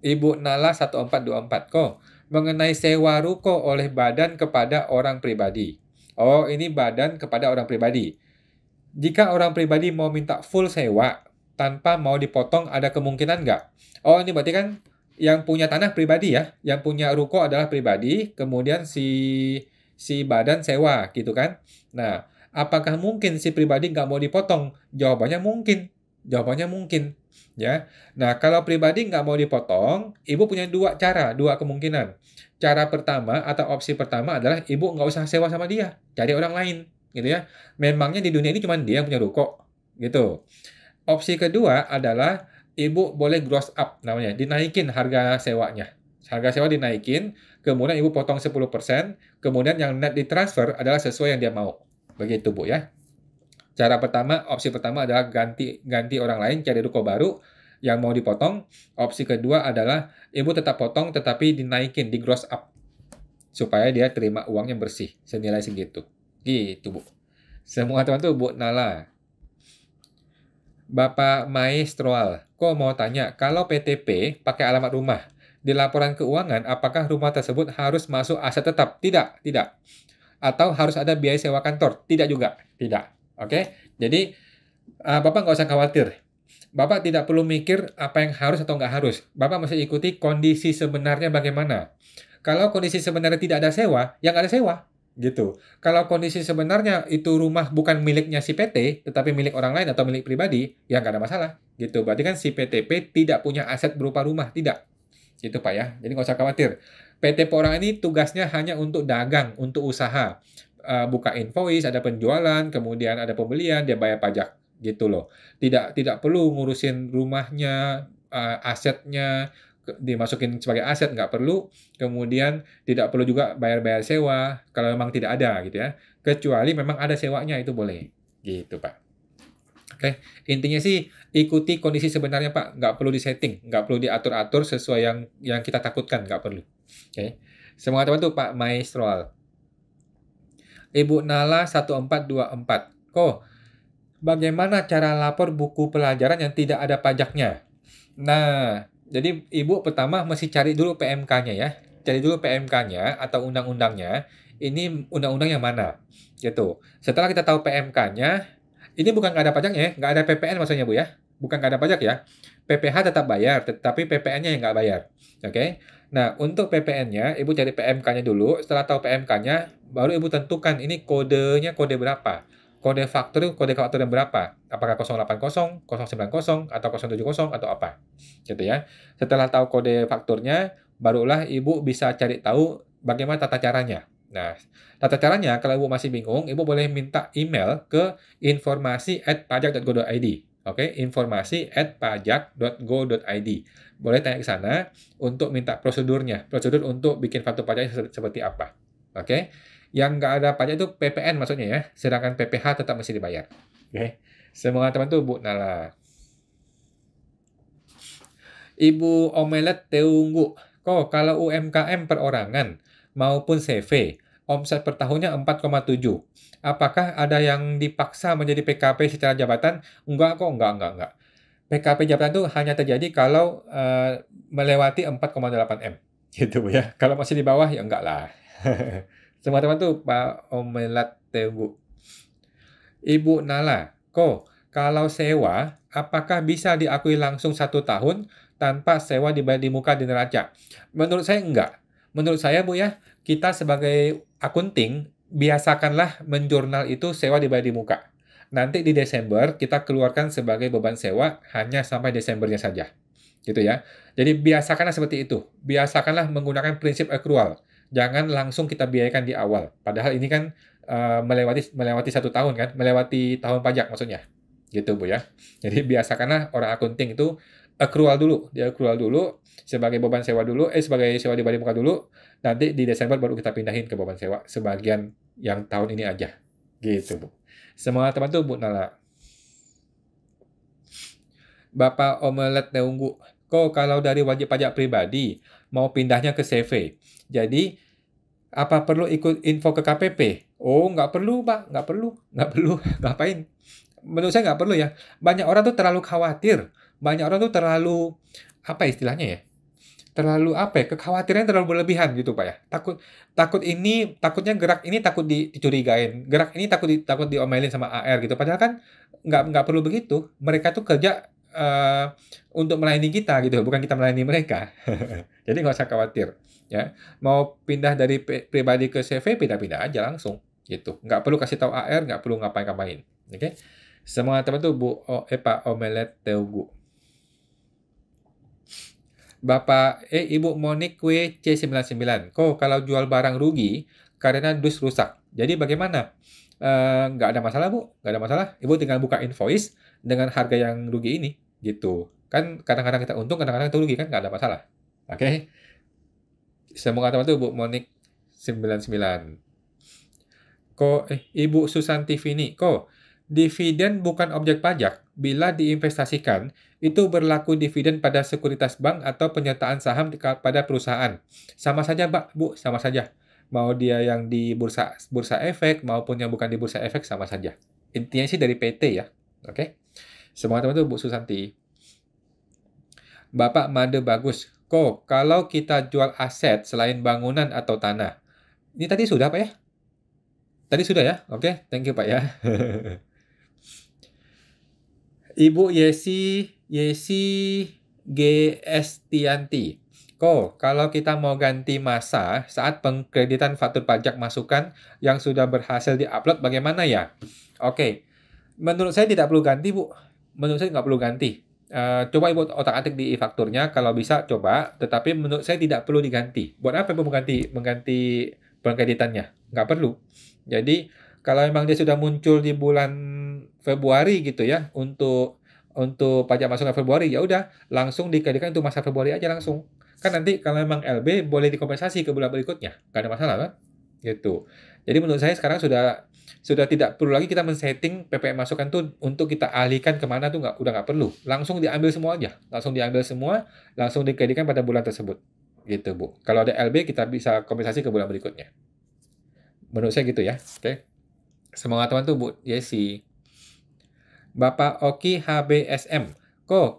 Ibu Nala 1424 kok mengenai sewa ruko oleh badan kepada orang pribadi. Oh, ini badan kepada orang pribadi. Jika orang pribadi mau minta full sewa tanpa mau dipotong, ada kemungkinan nggak? Oh, ini berarti kan yang punya tanah pribadi ya, yang punya ruko adalah pribadi, kemudian si badan sewa gitu kan. Nah, apakah mungkin si pribadi nggak mau dipotong? Jawabannya mungkin. Ya. Nah, kalau pribadi nggak mau dipotong, ibu punya dua cara, dua kemungkinan. Cara pertama atau opsi pertama adalah ibu nggak usah sewa sama dia, cari orang lain, gitu ya. Memangnya di dunia ini cuma dia yang punya ruko, gitu. Opsi kedua adalah ibu boleh gross up namanya, dinaikin harga sewanya. Harga sewa dinaikin, kemudian ibu potong 10%, kemudian yang net ditransfer adalah sesuai yang dia mau. Begitu, Bu ya. Cara pertama, opsi pertama adalah ganti orang lain, cari ruko baru yang mau dipotong. Opsi kedua adalah ibu tetap potong tetapi dinaikin, di gross up supaya dia terima uangnya bersih, senilai segitu. Gitu, Bu. Semua teman tuh Bu Nala. Bapak Maestroal, kok mau tanya, kalau PTP pakai alamat rumah, di laporan keuangan apakah rumah tersebut harus masuk aset tetap? Tidak, tidak. Atau harus ada biaya sewa kantor? Tidak juga, tidak. Oke, jadi Bapak nggak usah khawatir. Bapak tidak perlu mikir apa yang harus atau nggak harus. Bapak masih ikuti kondisi sebenarnya bagaimana. Kalau kondisi sebenarnya tidak ada sewa, ya nggak ada sewa. Gitu. Kalau kondisi sebenarnya itu rumah bukan miliknya si PT, tetapi milik orang lain atau milik pribadi, ya nggak ada masalah. Gitu. Berarti kan si PTP tidak punya aset berupa rumah. Tidak. Gitu Pak ya. Jadi nggak usah khawatir. PT Perorangan ini tugasnya hanya untuk dagang, untuk usaha. Buka invoice, ada penjualan, kemudian ada pembelian, dia bayar pajak. Gitu loh. Tidak perlu ngurusin rumahnya, asetnya, dimasukin sebagai aset, nggak perlu. Kemudian tidak perlu juga bayar-bayar sewa, kalau memang tidak ada gitu ya. Kecuali memang ada sewanya, itu boleh. Gitu Pak. Oke, intinya sih ikuti kondisi sebenarnya Pak, nggak perlu disetting, nggak perlu diatur-atur sesuai yang kita takutkan, nggak perlu. Oke, semangat teman tuh Pak Maestroal. Ibu Nala 1424. Kok, bagaimana cara lapor buku pelajaran yang tidak ada pajaknya? Nah, jadi Ibu pertama mesti cari dulu PMK-nya ya. Cari dulu PMK-nya atau undang-undangnya. Ini undang-undang yang mana? Gitu. Setelah kita tahu PMK-nya, ini bukan nggak ada pajaknya ya, nggak ada PPN maksudnya Bu ya. Bukan nggak ada pajak ya. PPh tetap bayar, tetapi PPN-nya yang nggak bayar. Oke. Nah, untuk PPN-nya, Ibu cari PMK-nya dulu. Setelah tahu PMK-nya, baru Ibu tentukan ini kodenya kode berapa. Kode faktur yang berapa? Apakah 080, 090, atau 070 atau apa? Gitu ya. Setelah tahu kode fakturnya, barulah Ibu bisa cari tahu bagaimana tata caranya. Nah, tata caranya kalau Ibu masih bingung, Ibu boleh minta email ke informasi@pajak.go.id. Oke, informasi@pajak.go.id. Boleh tanya ke sana untuk minta prosedurnya. Prosedur untuk bikin faktur pajaknya seperti apa. Oke. Yang nggak ada pajak itu PPN maksudnya ya. Sedangkan PPh tetap mesti dibayar. Oke. Semoga teman tuh Bu Nala. Ibu Omelet Teunggu. Kok kalau UMKM perorangan maupun CV, omset per tahunnya 4,7. Apakah ada yang dipaksa menjadi PKP secara jabatan? Enggak kok, enggak. PKP jabatan itu hanya terjadi kalau melewati 4,8 M. Gitu Bu ya. Kalau masih di bawah ya enggak lah. Teman-teman tuh Pak Omelet Teunggu. Ibu Nala, kok kalau sewa, apakah bisa diakui langsung 1 tahun tanpa sewa dibayar di muka di neraca? Menurut saya enggak. Menurut saya Bu ya, kita sebagai akunting, biasakanlah menjurnal itu sewa dibayar di muka. Nanti di Desember kita keluarkan sebagai beban sewa hanya sampai Desembernya saja. Gitu ya. Jadi biasakanlah seperti itu. Biasakanlah menggunakan prinsip accrual. Jangan langsung kita biayakan di awal. Padahal ini kan melewati 1 tahun kan, melewati tahun pajak maksudnya. Gitu Bu ya. Jadi biasakanlah orang akunting itu accrual dulu. Dia accrual dulu sebagai beban sewa dulu, sebagai sewa di muka dulu. Nanti di Desember baru kita pindahin ke beban sewa sebagian yang tahun ini aja. Gitu Bu. Semangat teman tuh Bu Nala. Bapak Omelet Neunggu. Kok kalau dari wajib pajak pribadi mau pindahnya ke CV. Jadi apa perlu ikut info ke KPP? Oh, nggak perlu, Pak. Nggak perlu. Nggak perlu. Ngapain? Menurut saya nggak perlu ya. Banyak orang tuh terlalu khawatir. Banyak orang tuh terlalu, apa istilahnya ya? Terlalu apa ya? Kekhawatirannya terlalu berlebihan gitu, Pak ya. Takutnya gerak ini takut dicurigain. Gerak ini takut diomelin sama AR gitu. Padahal kan nggak perlu begitu. Mereka tuh kerja untuk melayani kita gitu, bukan kita melayani mereka. Jadi nggak usah khawatir. Ya, mau pindah dari pribadi ke CV, pindah-pindah aja langsung gitu. Nggak perlu kasih tahu AR, nggak perlu ngapain-ngapain. Oke? Semua teman tuh Pak Omelet Teogu. Ibu Monique C99. Kok kalau jual barang rugi karena dus rusak. Jadi bagaimana? Nggak ada masalah, Bu. Nggak ada masalah. Ibu tinggal buka invoice dengan harga yang rugi ini. Gitu. Kan kadang-kadang kita untung, kadang-kadang kita rugi kan. Nggak ada masalah. Oke? Semoga teman-teman tuh Bu Monique 99. Ibu Susanti Vini. Dividen bukan objek pajak. Bila diinvestasikan, itu berlaku dividen pada sekuritas bank atau penyertaan saham pada perusahaan. Sama saja, Pak, Bu, sama saja. Mau dia yang di bursa efek maupun yang bukan di bursa efek sama saja. Intinya sih dari PT ya. Oke. Semua teman-teman Bu Susanti. Bapak Made Bagus. Kalau kita jual aset selain bangunan atau tanah. Ini tadi sudah, Pak ya? Tadi sudah ya? Oke, thank you Pak ya. Ibu Yesi Gestianti. Kalau kita mau ganti masa saat pengkreditan faktur pajak masukan yang sudah berhasil diupload bagaimana ya? Oke, menurut saya tidak perlu ganti Bu. Menurut saya nggak perlu ganti. Coba Ibu otak-atik di e-fakturnya, kalau bisa coba. Tetapi menurut saya tidak perlu diganti. Buat apa Ibu mengganti pengkreditannya? Nggak perlu. Jadi kalau memang dia sudah muncul di bulan Februari gitu ya, untuk pajak masukan Februari, ya udah langsung dikreditkan untuk masa Februari aja langsung. Kan nanti kalau memang LB boleh dikompensasi ke bulan berikutnya, nggak ada masalah kan? Gitu. Jadi menurut saya sekarang sudah tidak perlu lagi kita men-setting PPN masukan tuh untuk kita alihkan kemana tuh udah nggak perlu. Langsung diambil semua aja, langsung diambil semua, langsung dikreditkan pada bulan tersebut. Gitu Bu. Kalau ada LB kita bisa kompensasi ke bulan berikutnya. Menurut saya gitu ya. Oke. Semangat teman tuh Bu Yesi. Bapak Oki HBSM.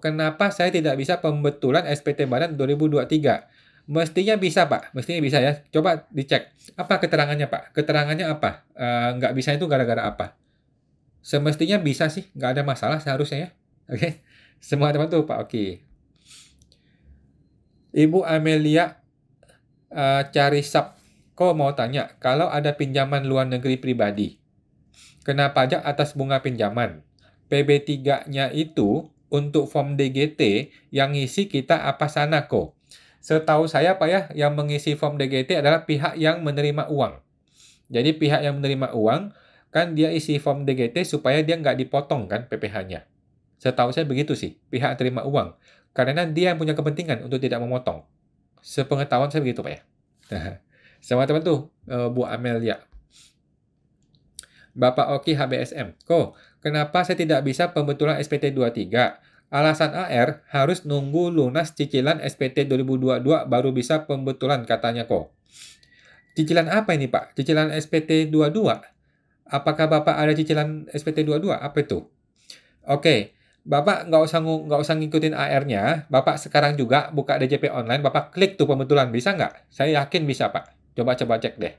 Kenapa saya tidak bisa pembetulan SPT Badan 2023? Mestinya bisa, Pak. Mestinya bisa ya. Coba dicek. Apa keterangannya, Pak? Keterangannya apa? Nggak bisa itu gara-gara apa? Semestinya bisa sih. Nggak ada masalah seharusnya ya. Oke. Semua teman tuh, Pak Oki. Ibu Amelia Carisap. Mau tanya, kalau ada pinjaman luar negeri pribadi, kena pajak atas bunga pinjaman. PB3-nya itu untuk form DGT yang ngisi kita apa sana Setahu saya Pak ya, yang mengisi form DGT adalah pihak yang menerima uang. Jadi pihak yang menerima uang, kan dia isi form DGT supaya dia nggak dipotong kan PPh-nya. Setahu saya begitu sih, pihak terima uang. Karena dia yang punya kepentingan untuk tidak memotong. Sepengetahuan saya begitu Pak ya. Sama teman tuh, Bu Amelia. Bapak Oki HBSM. Kenapa saya tidak bisa pembetulan SPT 23? Alasan AR harus nunggu lunas cicilan SPT 2022 baru bisa pembetulan katanya Cicilan apa ini Pak? Cicilan SPT 22? Apakah Bapak ada cicilan SPT 22? Apa itu? Oke, Bapak nggak usah ngikutin AR-nya. Bapak sekarang juga buka DJP online, Bapak klik tuh pembetulan. Bisa nggak? Saya yakin bisa Pak. Coba cek deh.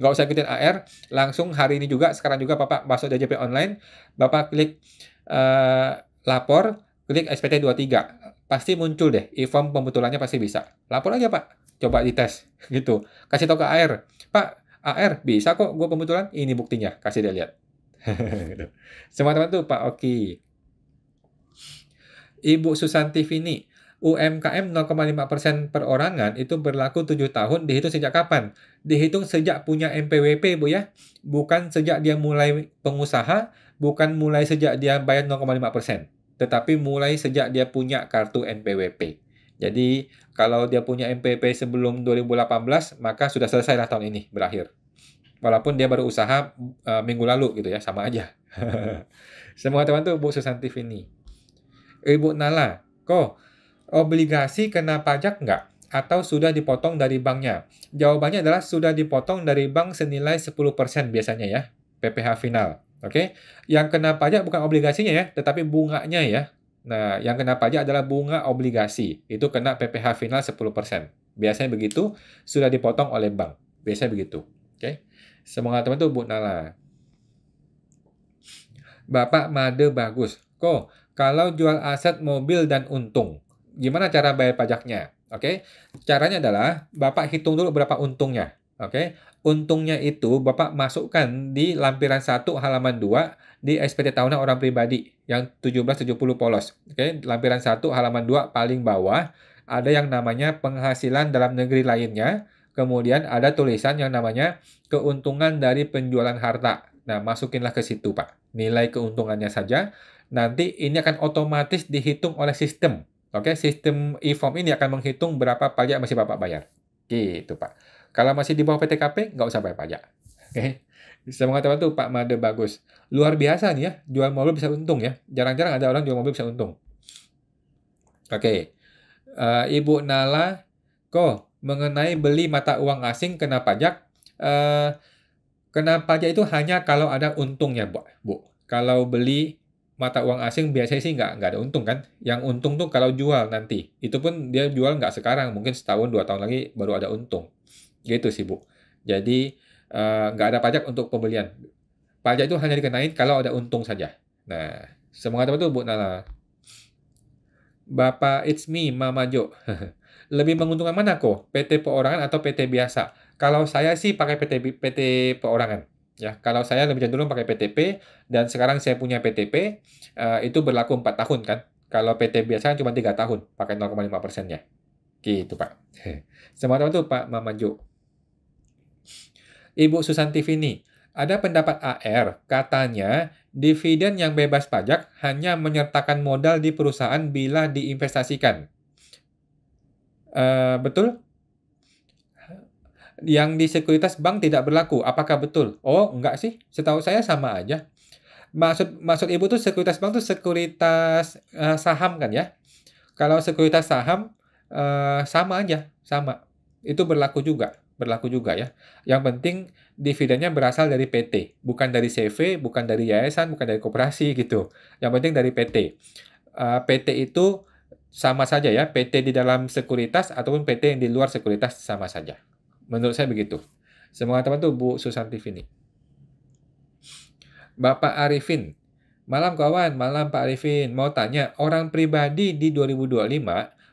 Nggak usah ikutin AR, langsung hari ini juga, sekarang juga Bapak masuk DJP online, Bapak klik lapor, klik SPT 23. Pasti muncul deh, e-form pembetulannya pasti bisa. Lapor aja Pak, coba dites, gitu. Kasih tahu ke AR, Pak, AR bisa kok gue pembetulan, ini buktinya, kasih dia lihat. Semua teman tuh Pak Oki. Ibu Susanti Vini, UMKM 0,5% perorangan itu berlaku 7 tahun, dihitung sejak kapan? Dihitung sejak punya MPWP, Bu ya. Bukan sejak dia mulai pengusaha, bukan mulai sejak dia bayar 0,5%. Tetapi mulai sejak dia punya kartu NPWP. Jadi, kalau dia punya MPWP sebelum 2018, maka sudah selesai lah tahun ini, berakhir. Walaupun dia baru usaha minggu lalu gitu ya, sama aja. Semua teman tuh Bu Susanti Vini. Ibu Nala, obligasi kena pajak nggak? Atau sudah dipotong dari banknya? Jawabannya adalah sudah dipotong dari bank senilai 10% biasanya ya, PPh final. Oke, yang kena pajak bukan obligasinya ya, tetapi bunganya ya. Nah, yang kena pajak adalah bunga obligasi. Itu kena PPh final 10%. Biasanya begitu, sudah dipotong oleh bank. Biasanya begitu. Oke, semoga teman-teman tuh Bu Nala. Bapak Made Bagus. Kalau jual aset mobil dan untung, gimana cara bayar pajaknya? Oke, caranya adalah Bapak hitung dulu berapa untungnya. Oke, untungnya itu Bapak masukkan di lampiran 1 halaman 2 di SPT tahunan orang pribadi yang 1770 polos. Oke, lampiran 1 halaman 2 paling bawah ada yang namanya penghasilan dalam negeri lainnya, kemudian ada tulisan yang namanya keuntungan dari penjualan harta. Nah, masukinlah ke situ, Pak. Nilai keuntungannya saja. Nanti ini akan otomatis dihitung oleh sistem. Oke, sistem e-form ini akan menghitung berapa pajak yang masih Bapak bayar. Gitu, Pak. Kalau masih di bawah PTKP, nggak usah bayar pajak. Oke. Bisa mengatakan tuh Pak Made bagus. Luar biasa nih ya, jual mobil bisa untung ya. Jarang-jarang ada orang jual mobil bisa untung. Oke. Ibu Nala, kok mengenai beli mata uang asing kena pajak? Eh, Kena pajak itu hanya kalau ada untungnya, Bu. Kalau beli mata uang asing biasanya sih nggak ada untung kan. Yang untung tuh kalau jual nanti. Itu pun dia jual nggak sekarang, mungkin setahun, 2 tahun lagi baru ada untung. Gitu sih, Bu. Jadi, nggak ada pajak untuk pembelian. Pajak itu hanya dikenain kalau ada untung saja. Nah, semoga teman tuh Bu Nala. Bapak It's Me, Mama Jo. Lebih menguntungkan mana kok? PT perorangan atau PT biasa? Kalau saya sih pakai PT perorangan. Ya, kalau saya lebih cenderung pakai PTP dan sekarang saya punya PTP, itu berlaku 4 tahun kan. Kalau PT biasa kan cuma 3 tahun, pakai 0,5%-nya. Gitu, Pak. Semoga tuh Pak Mama Jo. Ibu Susanti Vini, ada pendapat AR, katanya dividen yang bebas pajak hanya menyertakan modal di perusahaan bila diinvestasikan. Betul? Yang di sekuritas bank tidak berlaku. Apakah betul? Oh, enggak sih. Setahu saya sama aja. Maksud Ibu tuh sekuritas bank tuh sekuritas saham kan ya? Kalau sekuritas saham sama aja, sama. Itu berlaku juga ya. Yang penting dividennya berasal dari PT, bukan dari CV, bukan dari yayasan, bukan dari koperasi gitu. Yang penting dari PT. PT itu sama saja ya, PT di dalam sekuritas ataupun PT yang di luar sekuritas sama saja. Menurut saya begitu. Semoga teman tuh Bu Susanti Vini. Bapak Arifin. Malam kawan, malam Pak Arifin. Mau tanya, orang pribadi di 2025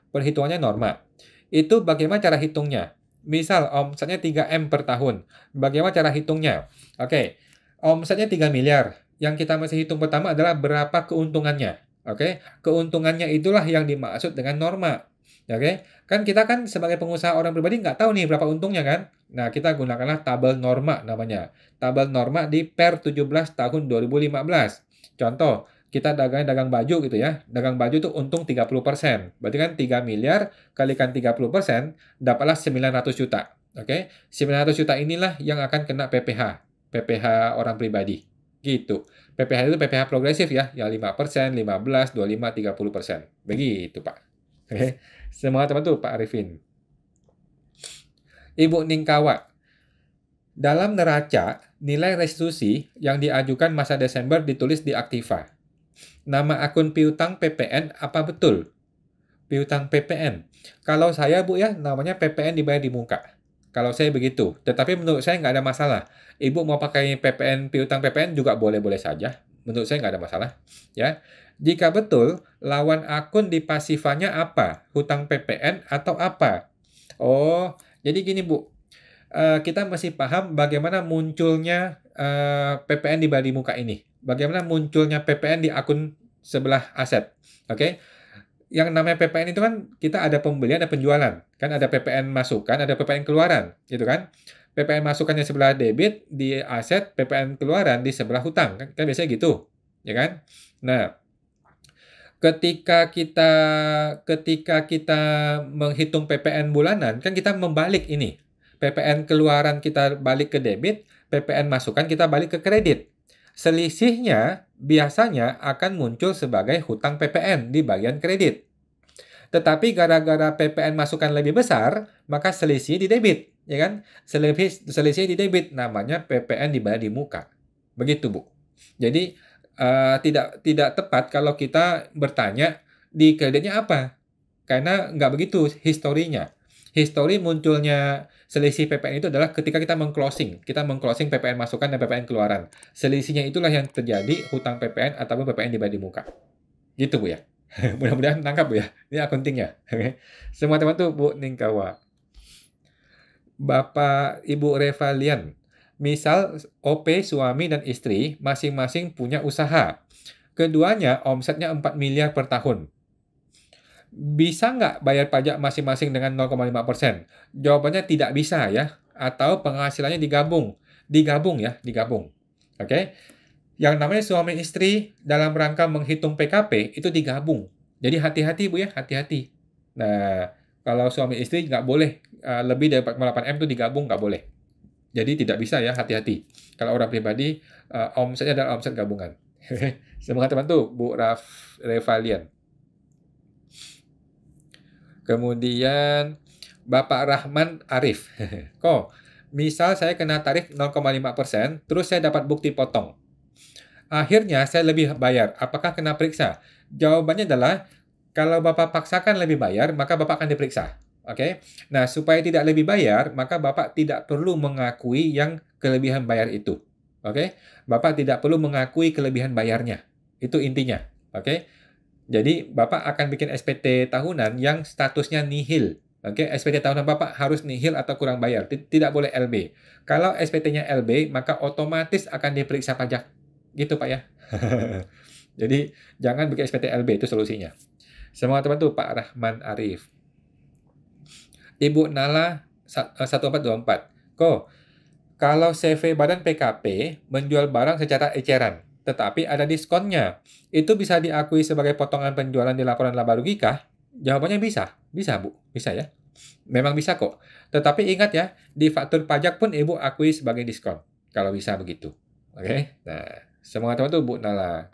perhitungannya norma. Itu bagaimana cara hitungnya? Misal omsetnya 3M per tahun. Bagaimana cara hitungnya? Oke, omsetnya 3 miliar. Yang kita masih hitung pertama adalah berapa keuntungannya. Oke, keuntungannya itulah yang dimaksud dengan norma. Oke, kan kita kan sebagai pengusaha orang pribadi nggak tahu nih berapa untungnya kan? Nah, kita gunakanlah tabel norma namanya. Tabel norma di per 17 tahun 2015. Contoh, kita dagang baju gitu ya. Dagang baju itu untung 30%. Berarti kan 3 miliar kalikan 30%, dapatlah 900 juta. Oke, 900 juta inilah yang akan kena PPH. PPH orang pribadi. Gitu. PPH itu PPH progresif ya. Ya 5%, 15, 25, 30%. Begitu, Pak. Oke. Semangat teman tuh Pak Arifin. Ibu Ningkawa. Dalam neraca, nilai restitusi yang diajukan masa Desember ditulis di Aktiva. Nama akun piutang PPN apa betul? Piutang PPN. Kalau saya Bu ya, namanya PPN dibayar di muka. Kalau saya begitu. Tetapi menurut saya nggak ada masalah. Ibu mau pakai PPN, piutang PPN juga boleh-boleh saja. Menurut saya nggak ada masalah. Ya. Jika betul, lawan akun di pasifannya apa? Hutang PPN atau apa? Oh, jadi gini Bu. Kita masih paham bagaimana munculnya PPN di badi muka ini. Bagaimana munculnya PPN di akun sebelah aset. Oke. Yang namanya PPN itu kan kita ada pembelian, ada penjualan. Kan ada PPN masukan, ada PPN keluaran. Gitu kan. PPN masukannya sebelah debit di aset, PPN keluaran di sebelah hutang. Kan biasanya gitu. Ya kan? Nah, ketika kita menghitung PPN bulanan, kan kita membalik ini. PPN keluaran kita balik ke debit, PPN masukan kita balik ke kredit. Selisihnya biasanya akan muncul sebagai hutang PPN di bagian kredit. Tetapi gara-gara PPN masukan lebih besar, maka selisih di debit, ya kan? Selisih di debit namanya PPN dibayar di muka. Begitu, Bu. Jadi tidak tepat kalau kita bertanya di kreditnya apa. Karena nggak begitu historinya. Histori munculnya selisih PPN itu adalah ketika kita mengclosing. Kita mengclosing PPN masukan dan PPN keluaran. Selisihnya itulah yang terjadi hutang PPN atau PPN dibayar di muka. Gitu Bu ya. Mudah-mudahan tangkap Bu ya. Ini akuntingnya. Semua teman tuh Bu Ningkawa. Bapak Ibu Revalian. Misal OP suami dan istri masing-masing punya usaha. Keduanya omsetnya 4 miliar per tahun. Bisa nggak bayar pajak masing-masing dengan 0,5%? Jawabannya tidak bisa ya. Atau penghasilannya digabung. Digabung ya, digabung. Oke? Yang namanya suami istri dalam rangka menghitung PKP itu digabung. Jadi hati-hati Bu ya, hati-hati. Nah, kalau suami istri nggak boleh lebih dari 4,8M itu digabung nggak boleh. Jadi tidak bisa ya, hati-hati. Kalau orang pribadi, omsetnya adalah omset gabungan. Semangat teman-teman, Bu Revalian. Kemudian Bapak Rahman Arif. Kok, misal saya kena tarif 0,5%, terus saya dapat bukti potong. Akhirnya saya lebih bayar. Apakah kena periksa? Jawabannya adalah, kalau Bapak paksakan lebih bayar, maka Bapak akan diperiksa. Oke? Nah, supaya tidak lebih bayar, maka Bapak tidak perlu mengakui yang kelebihan bayar itu. Oke? Bapak tidak perlu mengakui kelebihan bayarnya. Itu intinya. Oke? Jadi, Bapak akan bikin SPT tahunan yang statusnya nihil. Oke, SPT tahunan Bapak harus nihil atau kurang bayar. Tidak boleh LB. Kalau SPT-nya LB, maka otomatis akan diperiksa pajak. Gitu, Pak ya. Jadi, jangan bikin SPT LB, itu solusinya. Semangat teman tuh, Pak Rahman Arif. Ibu Nala 1424. Kok, kalau CV Badan PKP menjual barang secara eceran, tetapi ada diskonnya, itu bisa diakui sebagai potongan penjualan di laporan laba rugi kah? Jawabannya bisa. Bisa, Bu. Bisa ya. Memang bisa kok. Tetapi ingat ya, di faktur pajak pun Ibu akui sebagai diskon. Kalau bisa begitu. Oke? Nah, semangat teman tuh, Bu Nala.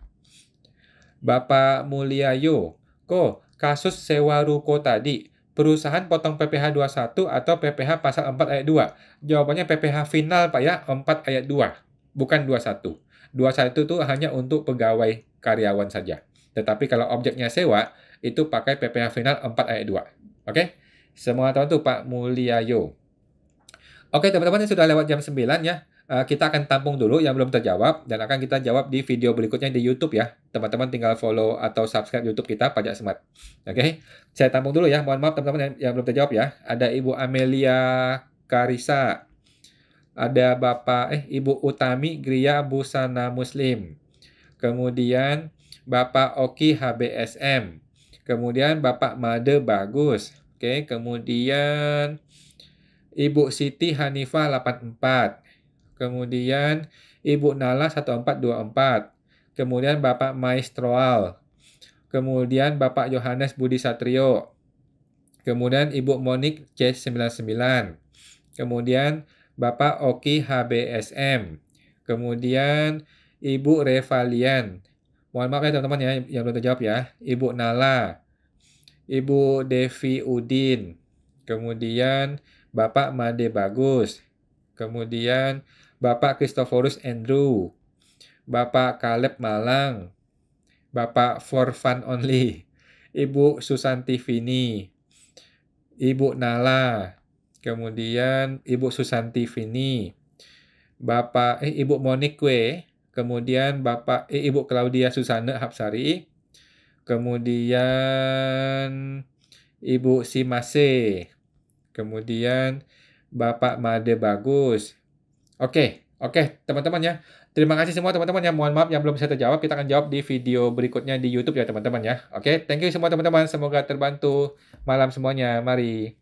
Bapak Mulyayo, kok kasus sewa ruko tadi, perusahaan potong PPh 21 atau PPh pasal 4 ayat 2? Jawabannya PPh final Pak ya, 4 ayat 2, bukan 21. 21 itu hanya untuk pegawai karyawan saja. Tetapi kalau objeknya sewa, itu pakai PPh final 4 ayat 2. Oke? Semua teman tuh Pak Mulyayo. Oke teman-teman, ini sudah lewat jam 9 ya. Kita akan tampung dulu yang belum terjawab dan akan kita jawab di video berikutnya di YouTube ya. Teman-teman tinggal follow atau subscribe YouTube kita Pajak Smart. Oke, saya tampung dulu ya. Mohon maaf teman-teman yang belum terjawab ya. Ada Ibu Amelia Karisa, ada Ibu Utami Gria Busana Muslim, kemudian Bapak Oki HBSM, kemudian Bapak Made Bagus. Oke, kemudian Ibu Siti Hanifah 84. Kemudian Ibu Nala 1424. Kemudian Bapak Maestroal. Kemudian Bapak Yohanes Budi Satrio. Kemudian Ibu Monik C99. Kemudian Bapak Oki HBSM. Kemudian Ibu Revalian. Mohon maaf ya teman-teman ya yang belum terjawab ya. Ibu Nala. Ibu Devi Udin. Kemudian Bapak Made Bagus. Kemudian Bapak Christophorus Andrew, Bapak Caleb Malang, Bapak For Fun Only, Ibu Susanti Vini, Ibu Nala, kemudian Ibu Susanti Vini, Ibu Monique, kemudian Ibu Claudia Susana Hapsari, kemudian Ibu Simase, kemudian Bapak Made Bagus. Oke, teman-teman ya. Terima kasih semua teman-teman ya. Mohon maaf yang belum bisa terjawab. Kita akan jawab di video berikutnya di YouTube ya teman-teman ya. Oke, thank you semua teman-teman. Semoga terbantu. Malam semuanya. Mari.